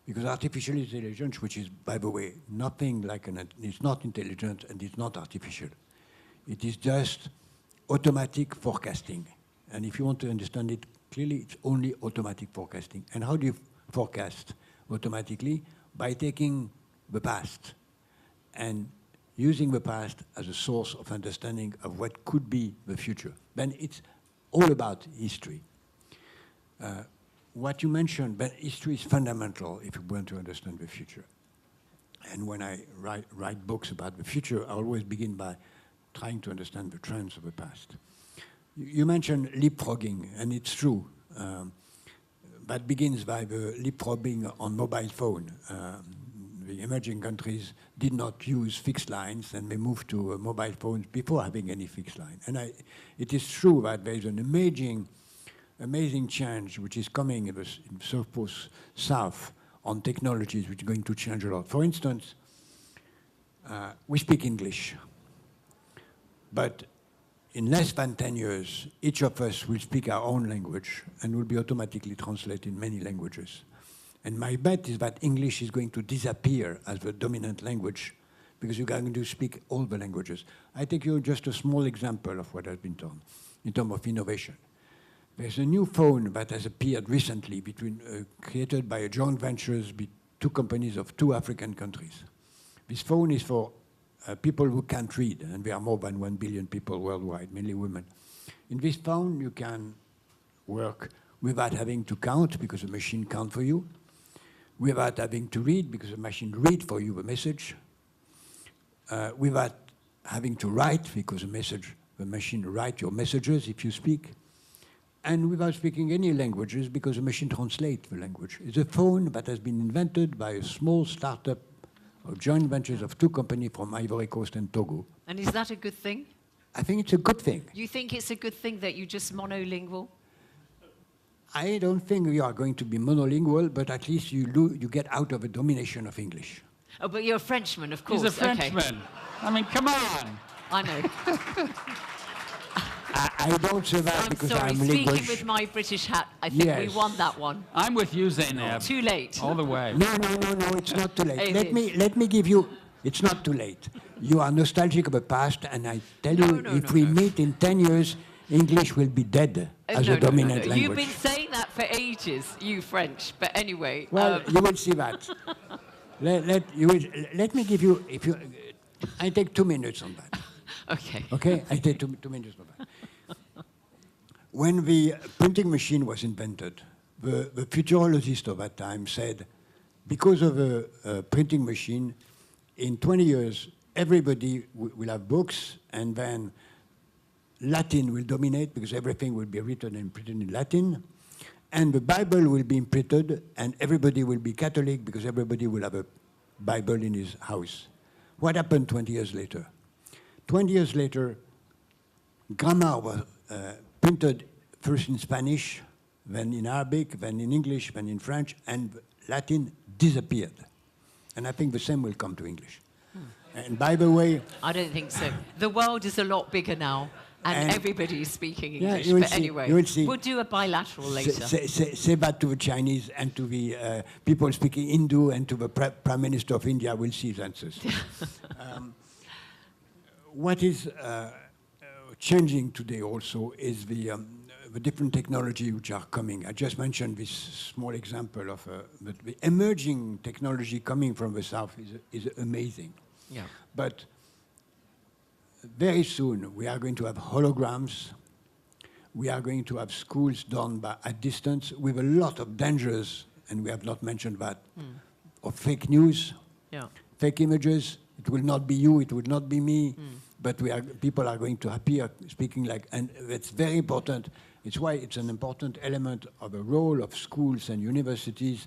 Because artificial intelligence, which is, by the way, nothing like it's not intelligent and it's not artificial. It is just automatic forecasting. And if you want to understand it clearly, it's only automatic forecasting. And how do you forecast automatically? By taking the past and using the past as a source of understanding of what could be the future. Then it's all about history. What you mentioned, but history is fundamental if you want to understand the future. And when I write books about the future, I always begin by trying to understand the trends of the past. You mentioned leapfrogging, and it's true. That begins by the leapfrogging on mobile phone. The emerging countries did not use fixed lines, and they moved to mobile phones before having any fixed line. And it is true that there is an amazing change which is coming in the South on technologies which are going to change a lot. For instance, we speak English, but in less than 10 years, each of us will speak our own language and will be automatically translated in many languages. And my bet is that English is going to disappear as the dominant language because you're going to speak all the languages. I take you just a small example of what has been done in terms of innovation. There's a new phone that has appeared recently created by a joint ventures between two companies of two African countries. This phone is for people who can't read, and there are more than 1 billion people worldwide, mainly women. In this phone, you can work without having to count because the machine counts for you, without having to read because the machine reads for you the message, without having to write because the machine writes your messages if you speak, and without speaking any languages because the machine translates the language. It's a phone that has been invented by a small startup of joint ventures of two companies from Ivory Coast and Togo. And is that a good thing? I think it's a good thing. You think it's a good thing that you're just monolingual? I don't think you are going to be monolingual, but at least you get out of the domination of English. Oh, but you're a Frenchman, of course. He's a Frenchman. Okay. I mean, come on. I know. I don't say that because I'm speaking linguist. with my British hat, I think we won that one. I'm with you, Zainab. Too late. All the way. No, it's not too late. It Let me give you, it's not too late. You are nostalgic of the past, and I tell you, if we meet in 10 years, English will be dead as a dominant language. You've been saying that for ages, you French, but anyway. Well, you will see that. Let me give you, I take 2 minutes on that. Okay. Okay, I take 2 minutes on that. When the printing machine was invented, the futurologist of that time said, because of a printing machine, in 20 years, everybody will have books, and then Latin will dominate because everything will be written and printed in Latin, and the Bible will be imprinted, and everybody will be Catholic because everybody will have a Bible in his house. What happened 20 years later? 20 years later, grammar was printed first in Spanish, then in Arabic, then in English, then in French, and Latin disappeared. And I think the same will come to English. And by the way... I don't think so. The world is a lot bigger now, and everybody is speaking English. Yeah, but see, anyway, you will see. We'll do a bilateral later. Say that to the Chinese and to the people speaking Hindu and to the Prime Minister of India. We'll see his answers. What is changing today also is the different technology which are coming. I just mentioned this small example of the emerging technology coming from the South is amazing. Yeah. But very soon we are going to have holograms. We are going to have schools done at distance with a lot of dangers, and we have not mentioned that, of fake news, fake images. It will not be you, it will not be me. but people are going to appear speaking like, and that's very important. It's why it's an important element of the role of schools and universities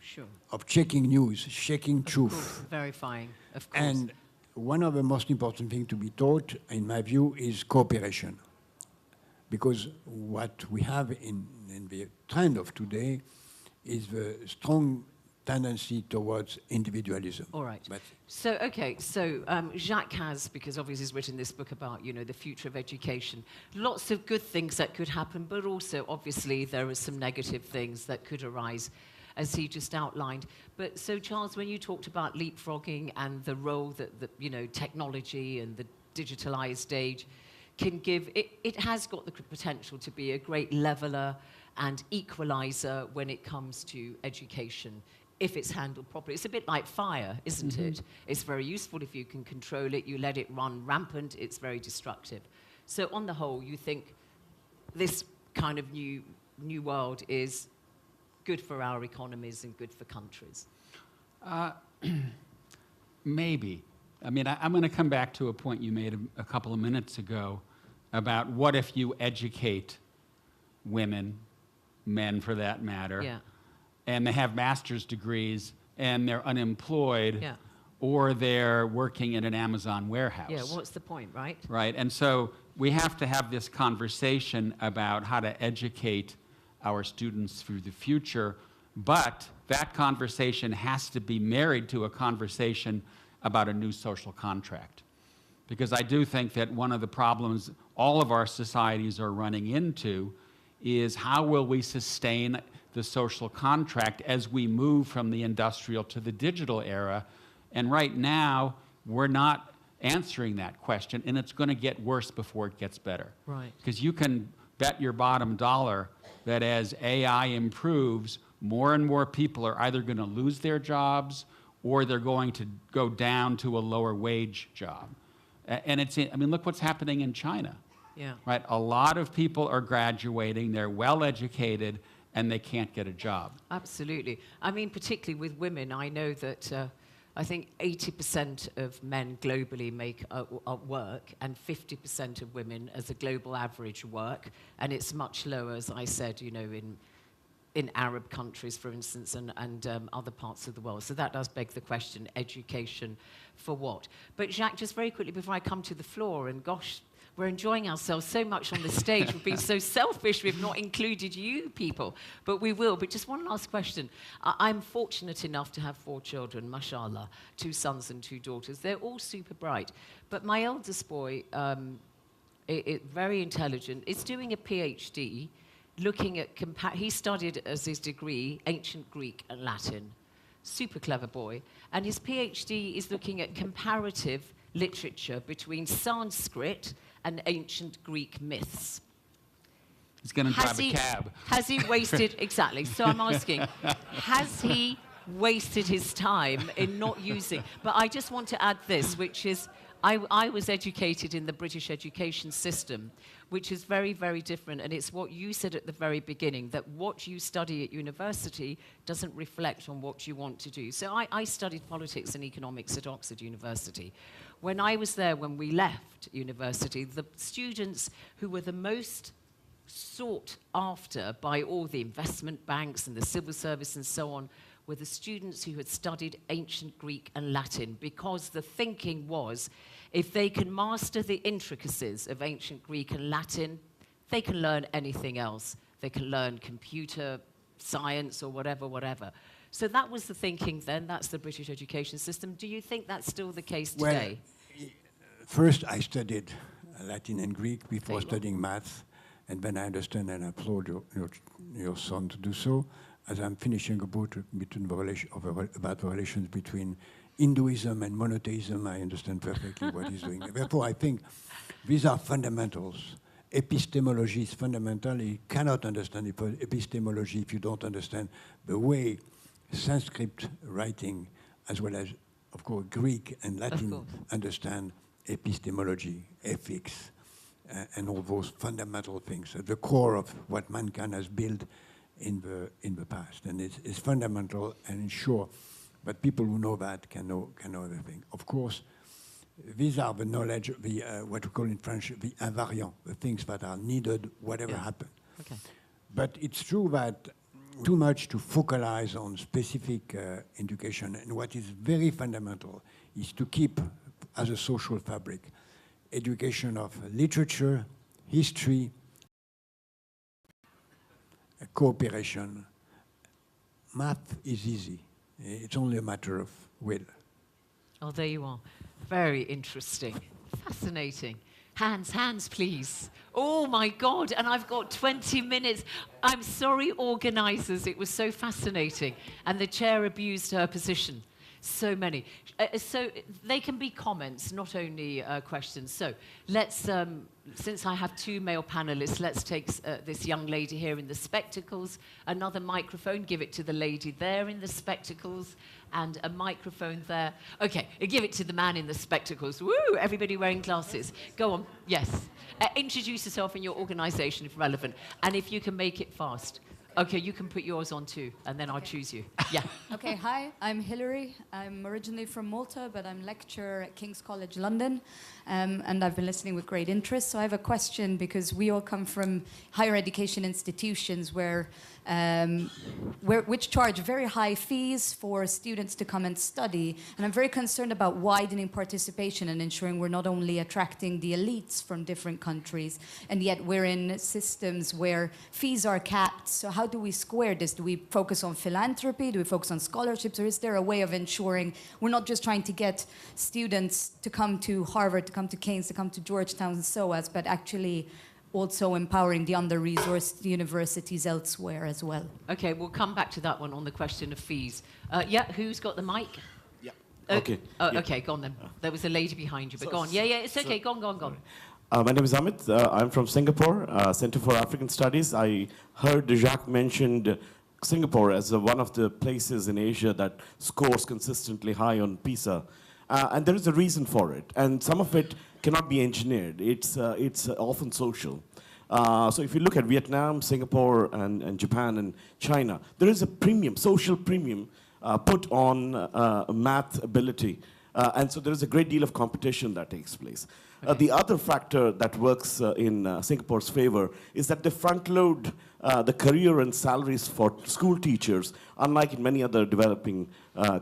Sure. of checking news, checking truth. Course, verifying, of course. And one of the most important things to be taught, in my view, is cooperation. Because what we have in the trend of today is the strong tendency towards individualism. All right. But So, okay, so Jacques has, because obviously he's written this book about, you know, the future of education, lots of good things that could happen, but also, obviously, there are some negative things that could arise, as he just outlined. But so, Charles, when you talked about leapfrogging and the role that, you know, technology and the digitalized age can give, it has got the potential to be a great leveler and equalizer when it comes to education, if it's handled properly. It's a bit like fire, isn't it? It's very useful if you can control it. You let it run rampant, it's very destructive. So on the whole, you think this kind of new world is good for our economies and good for countries? Maybe. I mean, I'm going to come back to a point you made a couple of minutes ago about what if you educate women, men for that matter, Yeah. and they have master's degrees and they're unemployed, Yeah. or they're working in an Amazon warehouse. Yeah, what's the point, right? Right, and so we have to have this conversation about how to educate our students through the future, but that conversation has to be married to a conversation about a new social contract. Because I do think that one of the problems all of our societies are running into is how will we sustain the social contract as we move from the industrial to the digital era. And right now, we're not answering that question, and it's going to get worse before it gets better. Right. Because you can bet your bottom dollar that as AI improves, more and more people are either going to lose their jobs or they're going to go down to a lower wage job. And I mean, look what's happening in China. Yeah. Right? A lot of people are graduating, they're well educated, and they can't get a job. Absolutely. I mean, particularly with women, I know that I think 80% of men globally make work, and 50% of women as a global average work, and it's much lower, as I said, you know, in Arab countries, for instance, and other parts of the world. So that does beg the question, education for what? But Jacques, just very quickly before I come to the floor, and gosh, we're enjoying ourselves so much on the stage. We've been so selfish, we've not included you people, but we will. But just one last question. I'm fortunate enough to have 4 children, mashallah, 2 sons and 2 daughters. They're all super bright. But my eldest boy, very intelligent, is doing a PhD, looking at, he studied as his degree ancient Greek and Latin. Super clever boy. And his PhD is looking at comparative literature between Sanskrit and ancient Greek myths. He's going to drive a cab. Has he wasted, exactly, so I'm asking, has he wasted his time in not using, but I just want to add this, which is, I was educated in the British education system, which is very, very different, and it's what you said at the very beginning, that what you study at university doesn't reflect on what you want to do. So I studied politics and economics at Oxford University. When I was there, when we left university, the students who were the most sought after by all the investment banks and the civil service and so on were the students who had studied ancient Greek and Latin, because the thinking was, if they can master the intricacies of ancient Greek and Latin, they can learn anything else. They can learn computer science or whatever. So that was the thinking then. That's the British education system. Do you think that's still the case today? Well, first I studied Latin and Greek before studying maths, and then I understand and applaud your son to do so. As I'm finishing a book about the relations between Hinduism and monotheism, I understand perfectly what he's doing. Therefore, I think these are fundamentals. Epistemology is fundamental. You cannot understand epistemology if you don't understand the way Sanskrit writing, as well as, of course, Greek and Latin, understand epistemology, ethics, and all those fundamental things at the core of what mankind has built in the past. And it's fundamental and sure, but people who know that can know everything. Of course, These are the knowledge, the what we call in French the invariant, the things that are needed, whatever happens. Okay. But it's true that too much to focalize on specific education, and what is very fundamental is to keep, as a social fabric, education of literature, history, cooperation. Math is easy. It's only a matter of will. Oh, there you are. Very interesting. Fascinating. Hands, please. Oh, my God. And I've got 20 minutes. I'm sorry, organizers. It was so fascinating. And the chair abused her position. So many. So they can be comments, not only questions. So let's, since I have two male panelists, let's take this young lady here in the spectacles, another microphone, give it to the lady there in the spectacles, and a microphone there. Okay, give it to the man in the spectacles. Woo, everybody wearing glasses. Go on, yes. Introduce yourself and your organization if relevant, and if you can make it fast. Okay, you can put yours on too, and then I'll choose you. Yeah. Okay, hi, I'm Hilary. I'm originally from Malta, but I'm lecturer at King's College London, and I've been listening with great interest. So I have a question, because we all come from higher education institutions which charge very high fees for students to come and study. And I'm very concerned about widening participation and ensuring we're not only attracting the elites from different countries, and yet we're in systems where fees are capped. So how do we square this? Do we focus on philanthropy? Do we focus on scholarships? Or is there a way of ensuring we're not just trying to get students to come to Harvard, to come to King's, to come to Georgetown and so on, but actually also empowering the under-resourced universities elsewhere as well? Okay, we'll come back to that one on the question of fees. Yeah, who's got the mic? Yeah. Okay. Yeah. Okay, go on then. There was a lady behind you, but go on. Yeah, it's okay. Go on. My name is Amit. I'm from Singapore, Center for African Studies. I heard Jacques mentioned Singapore as one of the places in Asia that scores consistently high on PISA. And there is a reason for it. And some of it cannot be engineered. It's often social. So if you look at Vietnam, Singapore, and Japan, and China, there is a premium, social premium, put on math ability. And so there is a great deal of competition that takes place. Okay. The other factor that works in Singapore's favor is that they front load the career and salaries for school teachers, unlike in many other developing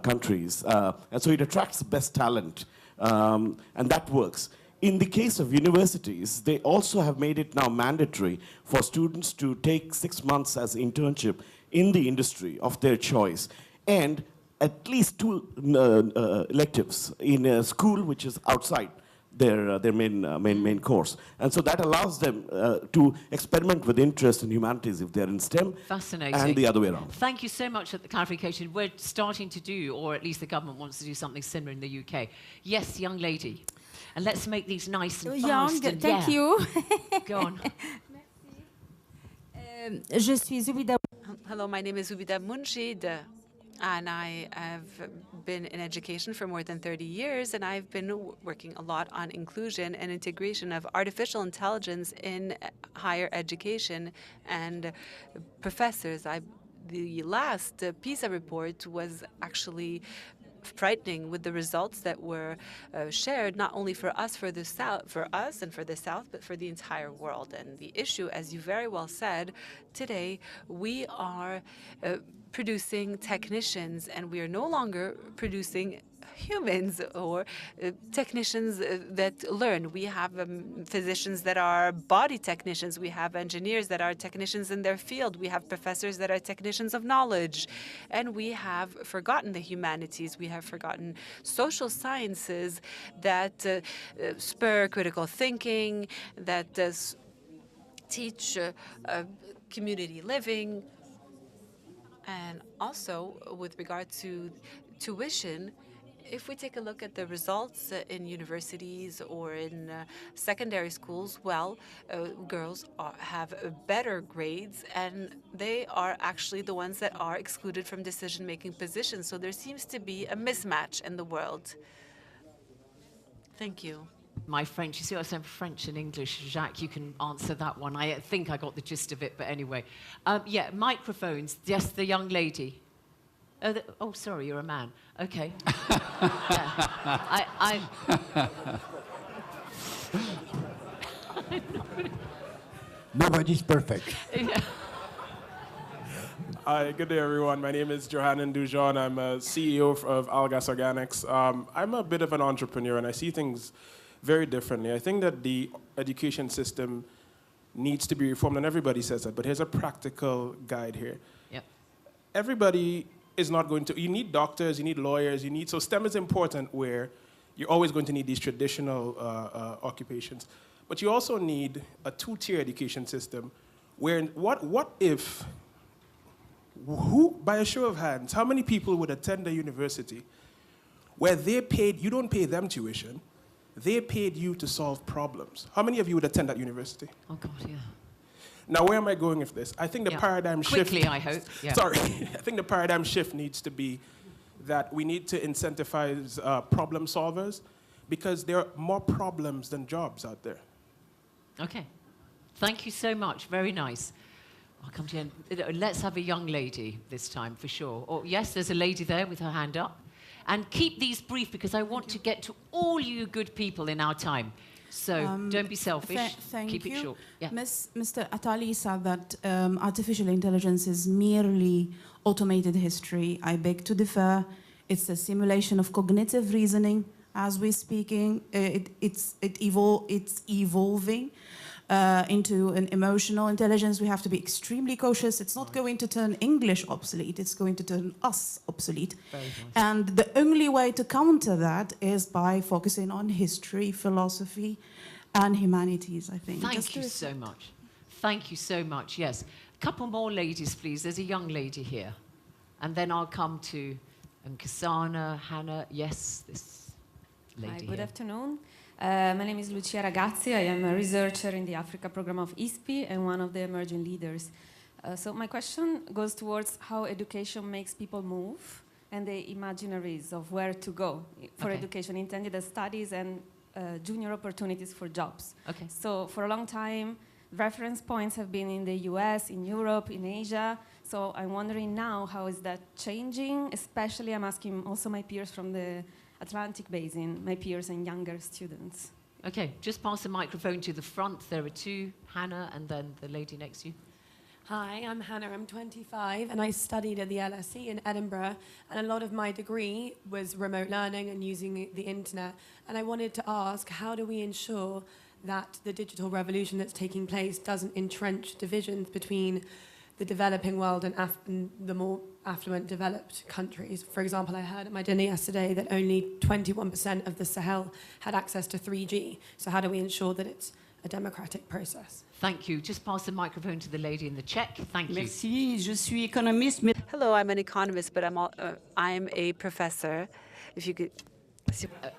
countries. And so it attracts the best talent, and that works. In the case of universities, they also have made it now mandatory for students to take 6 months as internship in the industry of their choice, and at least 2 electives in a school which is outside their main course. And so that allows them to experiment with interest in humanities if they're in STEM. Fascinating. And the other way around. Thank you so much for the clarification. We're starting to do, or at least the government wants to do something similar in the UK. Yes, young lady. And let's make these nice and fast. Young, thank you. Go on. Je suis Zubida. Hello, my name is Zubida Munjid, and I have been in education for more than 30 years, and I've been working a lot on inclusion and integration of artificial intelligence in higher education and professors. The last PISA report was actually frightening with the results that were shared, not only for us, for us and for the South, but for the entire world. And the issue, as you very well said, today we are producing technicians, and we are no longer producing humans or technicians that learn. We have physicians that are body technicians. We have engineers that are technicians in their field. We have professors that are technicians of knowledge. And we have forgotten the humanities. We have forgotten social sciences that spur critical thinking, that teach community living. And also, with regard to tuition, if we take a look at the results in universities or in secondary schools, well, girls have better grades, and they are actually the ones that are excluded from decision-making positions. So there seems to be a mismatch in the world. Thank you. My French, you see what I said, French and English. Jacques, you can answer that one. I think I got the gist of it, but anyway. Yeah, microphones. Yes, the young lady. Oh, sorry, you're a man. Okay. Yeah. Nobody's perfect. Yeah. Hi, good day, everyone. My name is Johannan Dujon. I'm a CEO of Algas Organics. I'm a bit of an entrepreneur, and I see things very differently. I think that the education system needs to be reformed, and everybody says that, but here's a practical guide here. Yep. Everybody is not going to, you need doctors, you need lawyers, so STEM is important where you're always going to need these traditional occupations. But you also need a two-tier education system where, what if, by a show of hands, how many people would attend a university where you don't pay them tuition, they paid you to solve problems? How many of you would attend that university? Oh, God, yeah. Now, where am I going with this? I think the paradigm shift... Quickly, I hope. Yeah. Sorry. I think the paradigm shift needs to be that we need to incentivize problem solvers because there are more problems than jobs out there. Okay. Thank you so much. Very nice. I'll come to you. Let's have a young lady this time, for sure. Oh, yes, there's a lady there with her hand up. And keep these brief because I want to get to all you good people in our time. So don't be selfish. Keep it short. Yeah. Mr. Attali said that artificial intelligence is merely automated history. I beg to differ. It's a simulation of cognitive reasoning as we're speaking. It's evolving into an emotional intelligence. We have to be extremely cautious. It's not going to turn English obsolete. It's going to turn us obsolete. Very nice. And the only way to counter that is by focusing on history, philosophy, and humanities, I think. Thank you so much. Thank you so much, yes. A couple more ladies, please. There's a young lady here. And then I'll come to Nkasana, Hannah. Yes, this lady. Hi, good here. afternoon. My name is Lucia Ragazzi. I am a researcher in the Africa program of ISPI and one of the emerging leaders. So my question goes towards how education makes people move and the imaginaries of where to go for education, intended as studies and junior opportunities for jobs. Okay. So for a long time, reference points have been in the US, in Europe, in Asia. So I'm wondering now, how is that changing? Especially, I'm asking also my peers from the Atlantic Basin, my peers and younger students. Okay, just pass the microphone to the front. There are two, Hannah and then the lady next to you. Hi, I'm Hannah, I'm 25, and I studied at the LSE in Edinburgh, and a lot of my degree was remote learning and using the internet. And I wanted to ask, how do we ensure that the digital revolution that's taking place doesn't entrench divisions between the developing world and the more affluent developed countries? For example, I heard at my dinner yesterday that only 21% of the Sahel had access to 3G. So how do we ensure that it's a democratic process? Thank you. Just pass the microphone to the lady in the check. Thank you. Merci, je suis économiste. Hello, I'm an economist, but I'm a professor. If you could...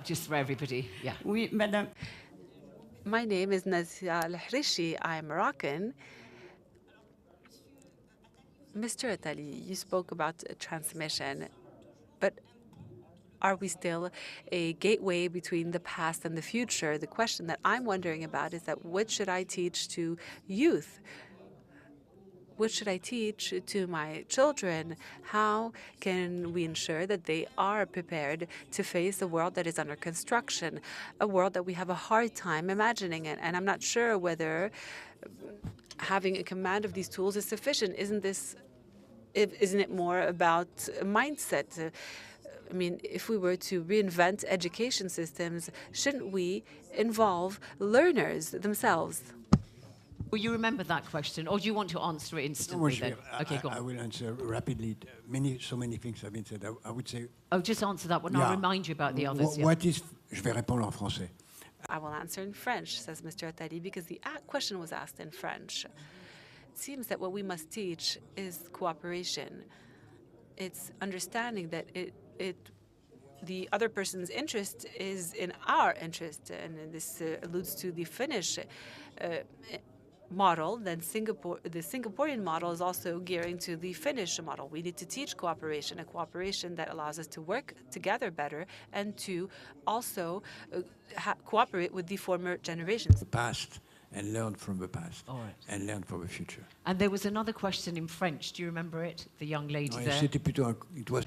just for everybody, yeah. Oui, madame. My name is Nazia Al-Hrishi. I'm Moroccan. Mr. Attali, you spoke about transmission, but are we still a gateway between the past and the future? The question that I'm wondering about is that what should I teach to youth? What should I teach to my children? How can we ensure that they are prepared to face a world that is under construction, a world that we have a hard time imagining it? And I'm not sure whether having a command of these tools is sufficient. Isn't it more about mindset? I mean, if we were to reinvent education systems, shouldn't we involve learners themselves? Will you remember that question, or do you want to answer it instantly? Then? Okay, go on. I will answer rapidly. So many things have been said. I would say... Oh, just answer that one. I'll remind you about the others. What is... Je vais répondre en français. I will answer in French, says Mr. Attali, because the question was asked in French. It seems that what we must teach is cooperation. It's understanding that the other person's interest is in our interest, and this alludes to the Finnish model. Then the Singaporean model is also gearing to the Finnish model. We need to teach cooperation, a cooperation that allows us to work together better and to also cooperate with the former generations. The past and learn from the past, All right. and learn for the future. And there was another question in French. Do you remember it? The young lady No, there. c'était plutôt it was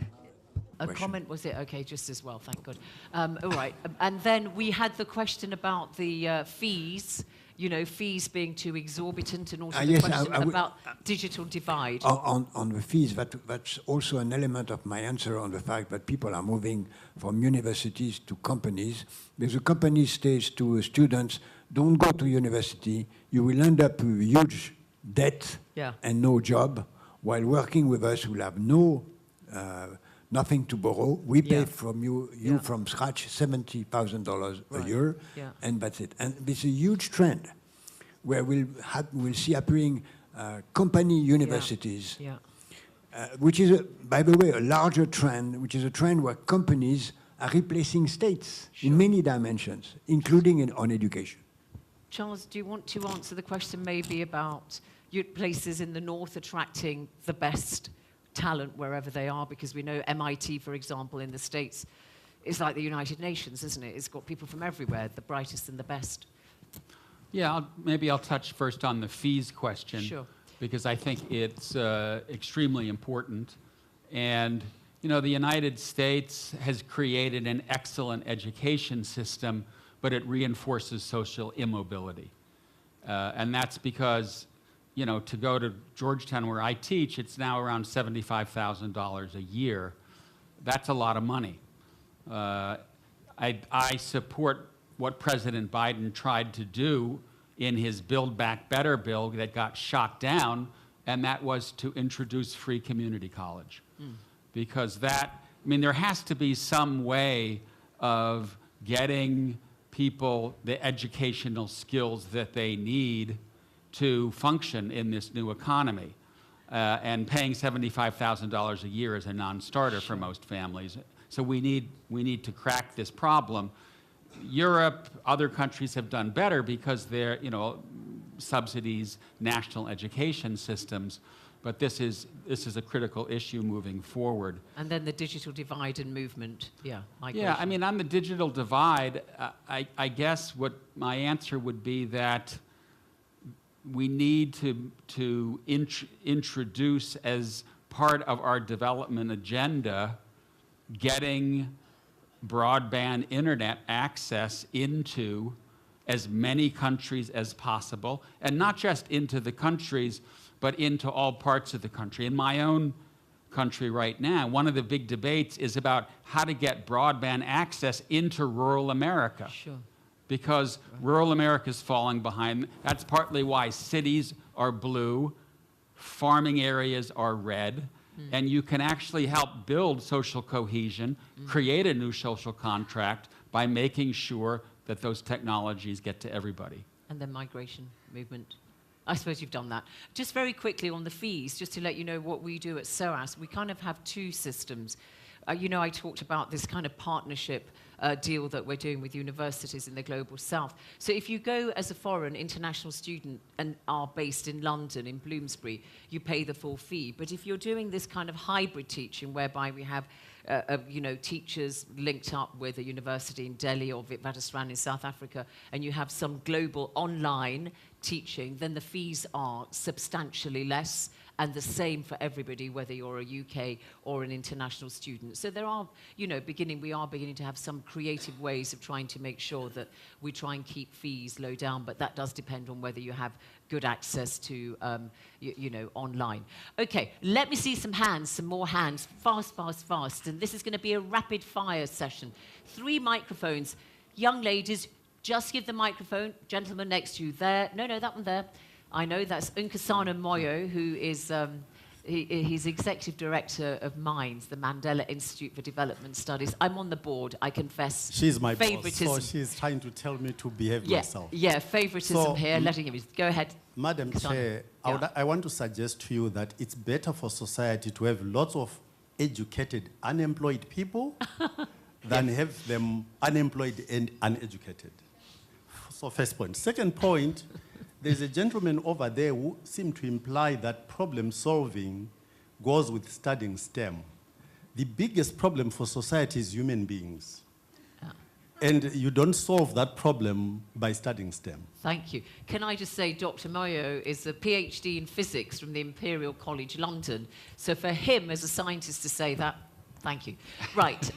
A question. comment, was it? Okay, just as well, thank God. All right, and then we had the question about the fees, you know, fees being too exorbitant, and also the yes, question I would- about digital divide. On the fees, that's also an element of my answer on the fact that people are moving from universities to companies. Because the company says to students, don't go to university, you will end up with huge debt and no job, while working with us, you'll have nothing to borrow. We pay from you from scratch $70,000 a year, and that's it. And this is a huge trend where we'll see appearing company universities, which is, by the way, a larger trend, which is a trend where companies are replacing states in many dimensions, including on education. Charles, do you want to answer the question maybe about places in the north attracting the best talent wherever they are? Because we know MIT, for example, in the States, is like the United Nations, isn't it? It's got people from everywhere, the brightest and the best. Yeah, maybe I'll touch first on the fees question. Sure. Because I think it's extremely important. And, you know, the United States has created an excellent education system, but it reinforces social immobility. And that's because, you know, to go to Georgetown where I teach, it's now around $75,000 a year. That's a lot of money. I support what President Biden tried to do in his Build Back Better bill that got shot down, and that was to introduce free community college. Because that, I mean, there has to be some way of getting people the educational skills that they need to function in this new economy. And paying $75,000 a year is a non-starter for most families. So we need to crack this problem. Europe, other countries have done better because they're, you know, subsidies, national education systems, but this is a critical issue moving forward. And then the digital divide and movement, migration. Yeah, I mean, on the digital divide, I guess what my answer would be that we need to introduce as part of our development agenda getting broadband internet access into as many countries as possible, and not just into the countries, but into all parts of the country. In my own country right now, one of the big debates is about how to get broadband access into rural America. Sure. Because rural America is falling behind. That's partly why cities are blue, farming areas are red, and you can actually help build social cohesion, create a new social contract by making sure that those technologies get to everybody. And then migration movement. I suppose you've done that. Just very quickly on the fees, just to let you know what we do at SOAS, we kind of have two systems. You know, I talked about this kind of partnership deal that we're doing with universities in the Global South. So if you go as a foreign international student and are based in London, in Bloomsbury, you pay the full fee. But if you're doing this kind of hybrid teaching whereby we have you know, teachers linked up with a university in Delhi or Witwatersrand in South Africa, and you have some global online teaching, then the fees are substantially less, and the same for everybody, whether you're a UK or an international student. So there are, you know, we are beginning to have some creative ways of trying to make sure that we try and keep fees low down, but that does depend on whether you have good access to, you know, online. Okay, let me see some hands, some more hands, fast, fast, fast. And this is going to be a rapid fire session. 3 microphones. Young ladies, just give the microphone. Gentleman next to you there. No, that one there. I know that's Nkosana Moyo, who is he's executive director of MINDS, the Mandela Institute for Development Studies. I'm on the board, I confess. She's my favoritism. boss, so she's trying to tell me to behave myself. Yeah, favoritism here, letting him. Go ahead. Madam Chair, I want to suggest to you that it's better for society to have lots of educated, unemployed people than have them unemployed and uneducated. So first point. Second point, there's a gentleman over there who seemed to imply that problem solving goes with studying STEM. The biggest problem for society is human beings. And you don't solve that problem by studying STEM. Thank you. Can I just say Dr. Moyo is a PhD in physics from the Imperial College London. So for him as a scientist to say that, thank you. Right.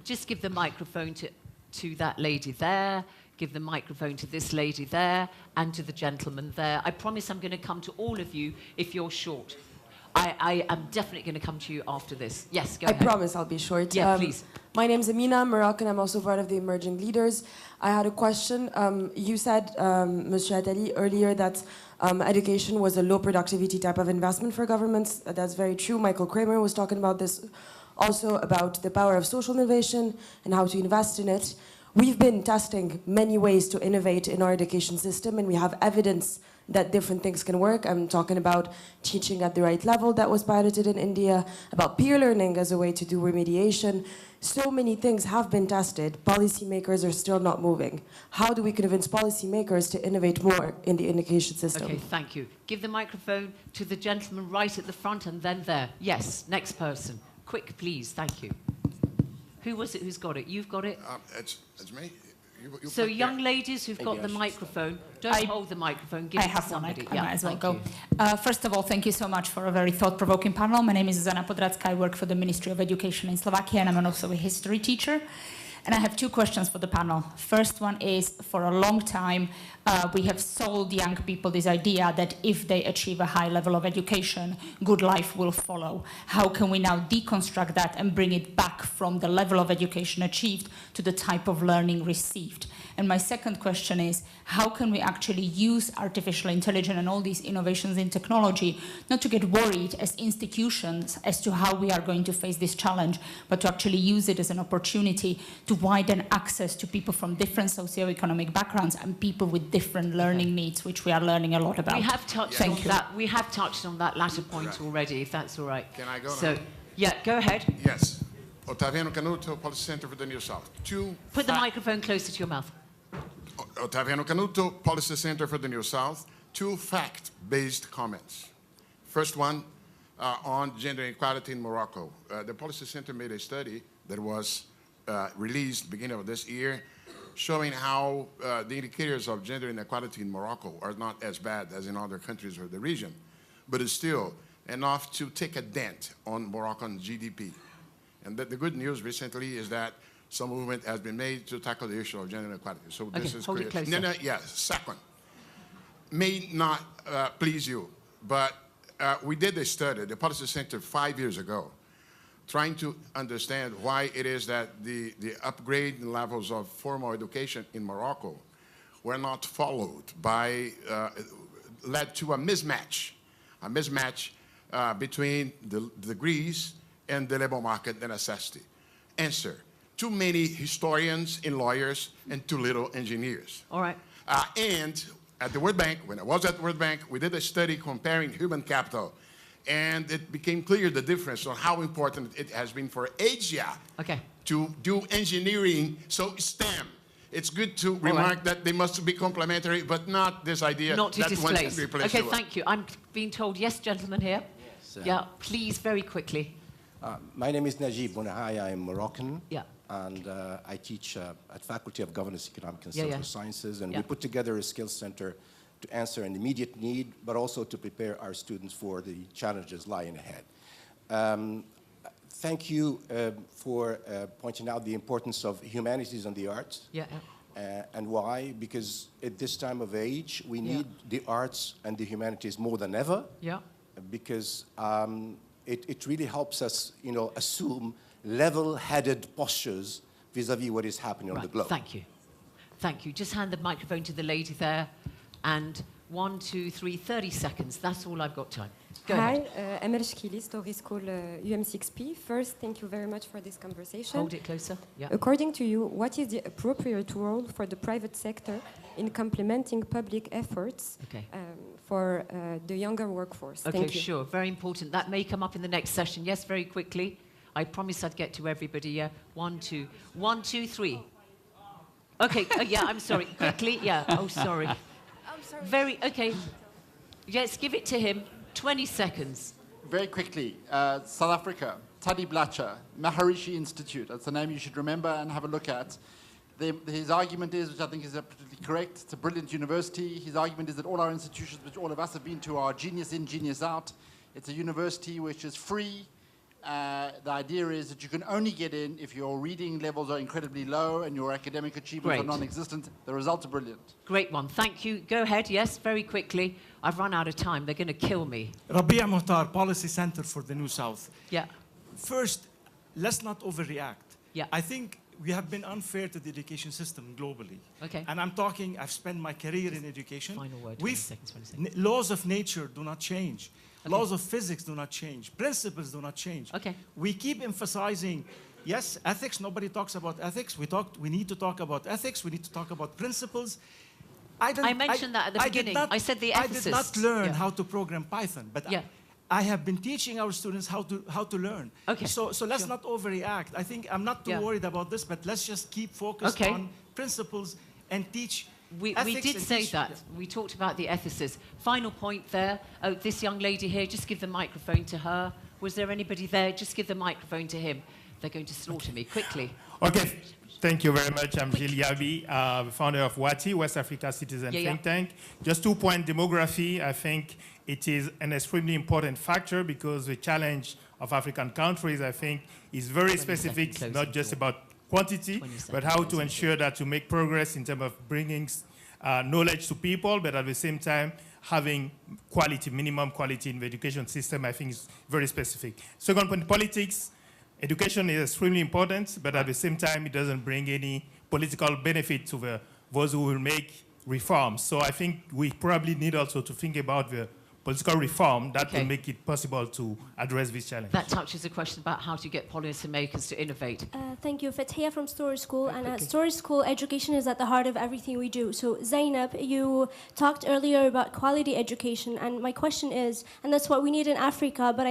Just give the microphone to that lady there. Give the microphone to this lady there and to the gentleman there. I promise I'm going to come to all of you if you're short. I am definitely going to come to you after this. Yes, go ahead. I promise I'll be short. Yeah, please. My name's Amina, I'm Moroccan. I'm also part of the Emerging Leaders. I had a question. You said, Monsieur Attali, earlier that education was a low productivity type of investment for governments. That's very true. Michael Kramer was talking about this also, about the power of social innovation and how to invest in it. We've been testing many ways to innovate in our education system, and we have evidence that different things can work. I'm talking about teaching at the right level that was piloted in India, about peer learning as a way to do remediation. So many things have been tested. Policymakers are still not moving. How do we convince policymakers to innovate more in the education system? Okay, thank you. Give the microphone to the gentleman right at the front and then there. Yes, next person. Quick, please. Thank you. Who was it who's got it? You've got it? It's me. You So young ladies who've got the microphone, don't hold the microphone, give it to somebody. I might as well go. First of all, thank you so much for a very thought-provoking panel. My name is Zuzana Podracka. I work for the Ministry of Education in Slovakia, and I'm also a history teacher. And I have two questions for the panel. First one is, for a long time, we have sold young people this idea that if they achieve a high level of education, good life will follow. How can we now deconstruct that and bring it back from the level of education achieved to the type of learning received? And my second question is, how can we actually use artificial intelligence and all these innovations in technology not to get worried as institutions as to how we are going to face this challenge, but to actually use it as an opportunity to widen access to people from different socioeconomic backgrounds and people with different learning needs, which we are learning a lot about. We have touched on that. We have touched on that latter point already, if that's all right. Can I go so, now? Yeah, go ahead. Yes. Ottaviano Canuto, Policy Center for the New South. Put the microphone closer to your mouth. Ottaviano Canuto, Policy Center for the New South. Two fact-based comments. First one on gender equality in Morocco. The Policy Center made a study that was released beginning of this year, showing how the indicators of gender inequality in Morocco are not as bad as in other countries of the region, but it's still enough to take a dent on Moroccan GDP. And the good news recently is that some movement has been made to tackle the issue of gender inequality. So this is hold it closer. No, yes. Second, may not please you, but we did a study, the Policy Center 5 years ago, trying to understand why it is that the upgrade in levels of formal education in Morocco were not followed by, led to a mismatch between the degrees and the labor market and necessity. Answer, too many historians and lawyers and too little engineers. All right. And at the World Bank, when I was at the World Bank, we did a study comparing human capital. And it became clear the difference on how important it has been for Asia to do engineering, so STEM. It's good to remark that they must be complementary, but not this idea not to that displace. one can replace the other. Thank you. I'm being told, yes, gentleman here. Yes, yeah, please, very quickly. My name is Najib Bounahaya. I'm Moroccan. Yeah. And I teach at Faculty of Governance, Economic and Social Sciences. And we put together a skills center to answer an immediate need, but also to prepare our students for the challenges lying ahead. Thank you for pointing out the importance of humanities and the arts. And why? Because at this time of age, we need the arts and the humanities more than ever. Because it really helps us, assume level-headed postures vis-à-vis what is happening on the globe. Thank you. Thank you. Just hand the microphone to the lady there. And 1, 2, 3, 30 seconds. That's all I've got time. Go ahead. Hi, Emel Shkili, Story School UM6P. First, thank you very much for this conversation. Hold it closer. Yeah. According to you, what is the appropriate role for the private sector in complementing public efforts for the younger workforce? Okay, Thank you. sure. Very important. That may come up in the next session. Yes, very quickly. I promise I'd get to everybody. Yeah. 1, 2. 1, 2, 3. Okay. Yeah, I'm sorry. Quickly. Yeah. Oh, sorry. Very, okay. Yes, give it to him. 20 seconds. very quickly, South Africa, Tadi Blacher, Maharishi Institute, that's the name you should remember and have a look at. His argument is, which I think is absolutely correct, it's a brilliant university. His argument is that all our institutions, which all of us have been to, are genius in, genius out. It's a university which is free. The idea is that you can only get in if your reading levels are incredibly low and your academic achievements are non-existent. The results are brilliant. Great one. Thank you. Go ahead. Yes, very quickly. I've run out of time. They're going to kill me. Rabia Muhtar, Policy Center for the New South. Yeah. First, let's not overreact. Yeah. I think we have been unfair to the education system globally. Okay. And I'm talking, I've spent my career in education. Final word, 20 seconds. Laws of nature do not change. Okay. Laws of physics do not change. Principles do not change. Okay. We keep emphasizing, yes, ethics, nobody talks about ethics. We need to talk about ethics. We need to talk about principles. I mentioned that at the beginning. I said the ethicist. I did not learn how to program Python, but I have been teaching our students how to learn. Okay. So let's not overreact. I think I'm not too worried about this, but let's just keep focused on principles and teach. We did say that. We talked about the ethicists. Final point there. Oh, this young lady here, just give the microphone to her. Was there anybody there? Just give the microphone to him. They're going to slaughter me. Quickly. Okay. Thank you very much. I'm Gilles Yabi, founder of WATI, West Africa Citizen Think Tank. Just 2 point demography. I think it is an extremely important factor because the challenge of African countries, I think, is very specific, not just about quantity, but how to ensure that you make progress in terms of bringing knowledge to people, but at the same time, having quality, minimum quality in the education system, I think is very specific. Second point, politics. Education is extremely important, but at the same time, it doesn't bring any political benefit to those who will make reforms. So I think we probably need also to think about the political reform that will make it possible to address this challenge. That touches a question about how to get policymakers to innovate. Thank you. Fatia from Story School. And at Story School, education is at the heart of everything we do. So Zainab, you talked earlier about quality education. And my question is, and that's what we need in Africa, but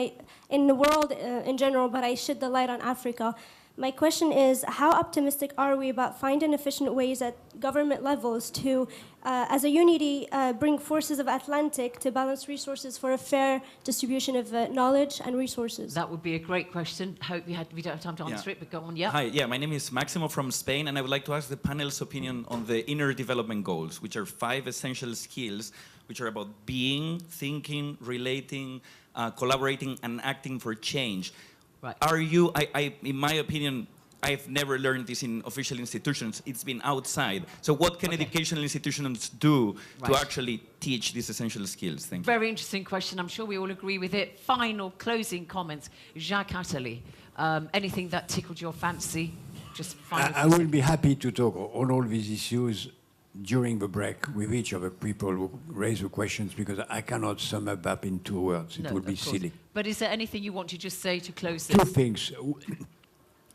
in the world in general, but I shed the light on Africa. My question is, how optimistic are we about finding efficient ways at government levels to, as a unity, bring forces of Atlantic to balance resources for a fair distribution of knowledge and resources? That would be a great question. Hope we don't have time to answer it, but go on. Yeah. Hi, my name is Maximo from Spain, and I would like to ask the panel's opinion on the inner development goals, which are 5 essential skills, which are about being, thinking, relating, collaborating, and acting for change. Right. Are you, in my opinion, I've never learned this in official institutions. It's been outside. So what can educational institutions do to actually teach these essential skills? Thank you. Very interesting question. I'm sure we all agree with it. Final closing comments. Jacques Attali, anything that tickled your fancy? Just final. I will be happy to talk on all these issues during the break with each of the people who raise the questions, because I cannot sum up in 2 words. It would be silly. But is there anything you want to just say to close this? 2 things.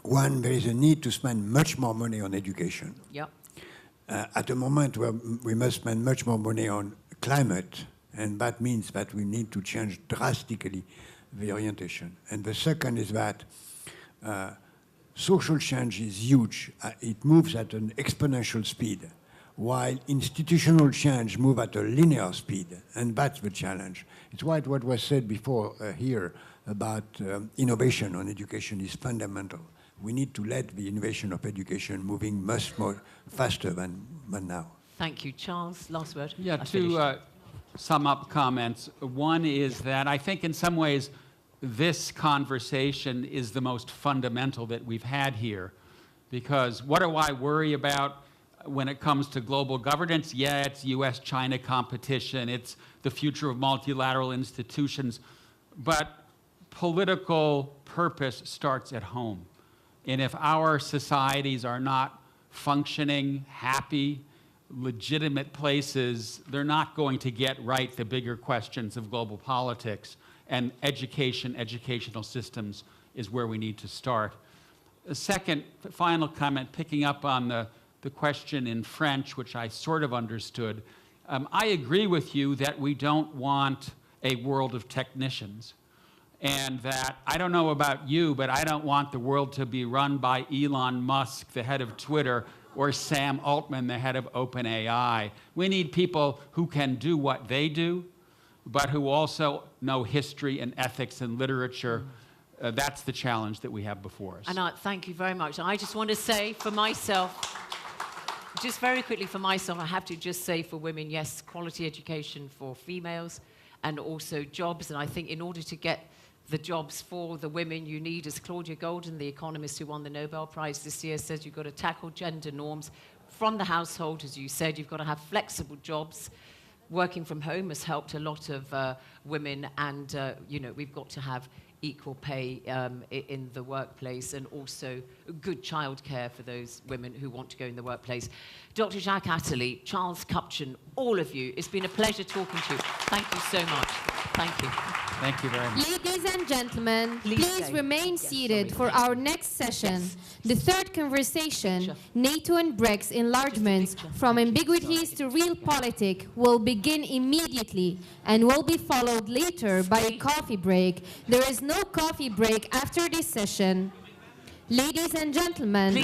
One, there is a need to spend much more money on education. Yep. At a moment where we must spend much more money on climate, and that means that we need to change drastically the orientation. And the second is that social change is huge. It moves at an exponential speed, while institutional change moves at a linear speed, and that's the challenge. It's what was said before here about innovation on education is fundamental. We need to let the innovation of education moving much more faster than now. Thank you. Charles, last word. Yeah, 2 sum up comments. One is that I think in some ways this conversation is the most fundamental that we've had here, because what do I worry about when it comes to global governance? Yeah, it's US-China competition, it's the future of multilateral institutions, but political purpose starts at home. And if our societies are not functioning, happy, legitimate places, they're not going to get right the bigger questions of global politics. And educational systems is where we need to start. A second, final comment, picking up on the question in French, which I sort of understood. I agree with you that we don't want a world of technicians. And that, I don't know about you, but I don't want the world to be run by Elon Musk, the head of Twitter, or Sam Altman, the head of OpenAI. We need people who can do what they do, but who also know history and ethics and literature. That's the challenge that we have before us. And thank you very much. I just want to say for myself, just very quickly for myself, I have to just say for women, yes, quality education for females and also jobs. And I think in order to get the jobs for the women you need, as Claudia Golden, the economist who won the Nobel Prize this year, says you've got to tackle gender norms from the household. As you said, you've got to have flexible jobs. Working from home has helped a lot of women, and you know, we've got to have equal pay in the workplace, and also good childcare for those women who want to go in the workplace. Dr. Jacques Attali, Charles Kupchan, all of you, it's been a pleasure talking to you. Thank you so much. Thank you. Thank you very much. Ladies and gentlemen, please remain seated for our next session, the third conversation, NATO and BRICS enlargements from ambiguities to realpolitik, will begin immediately and will be followed later by a coffee break. There is no coffee break after this session. Ladies and gentlemen,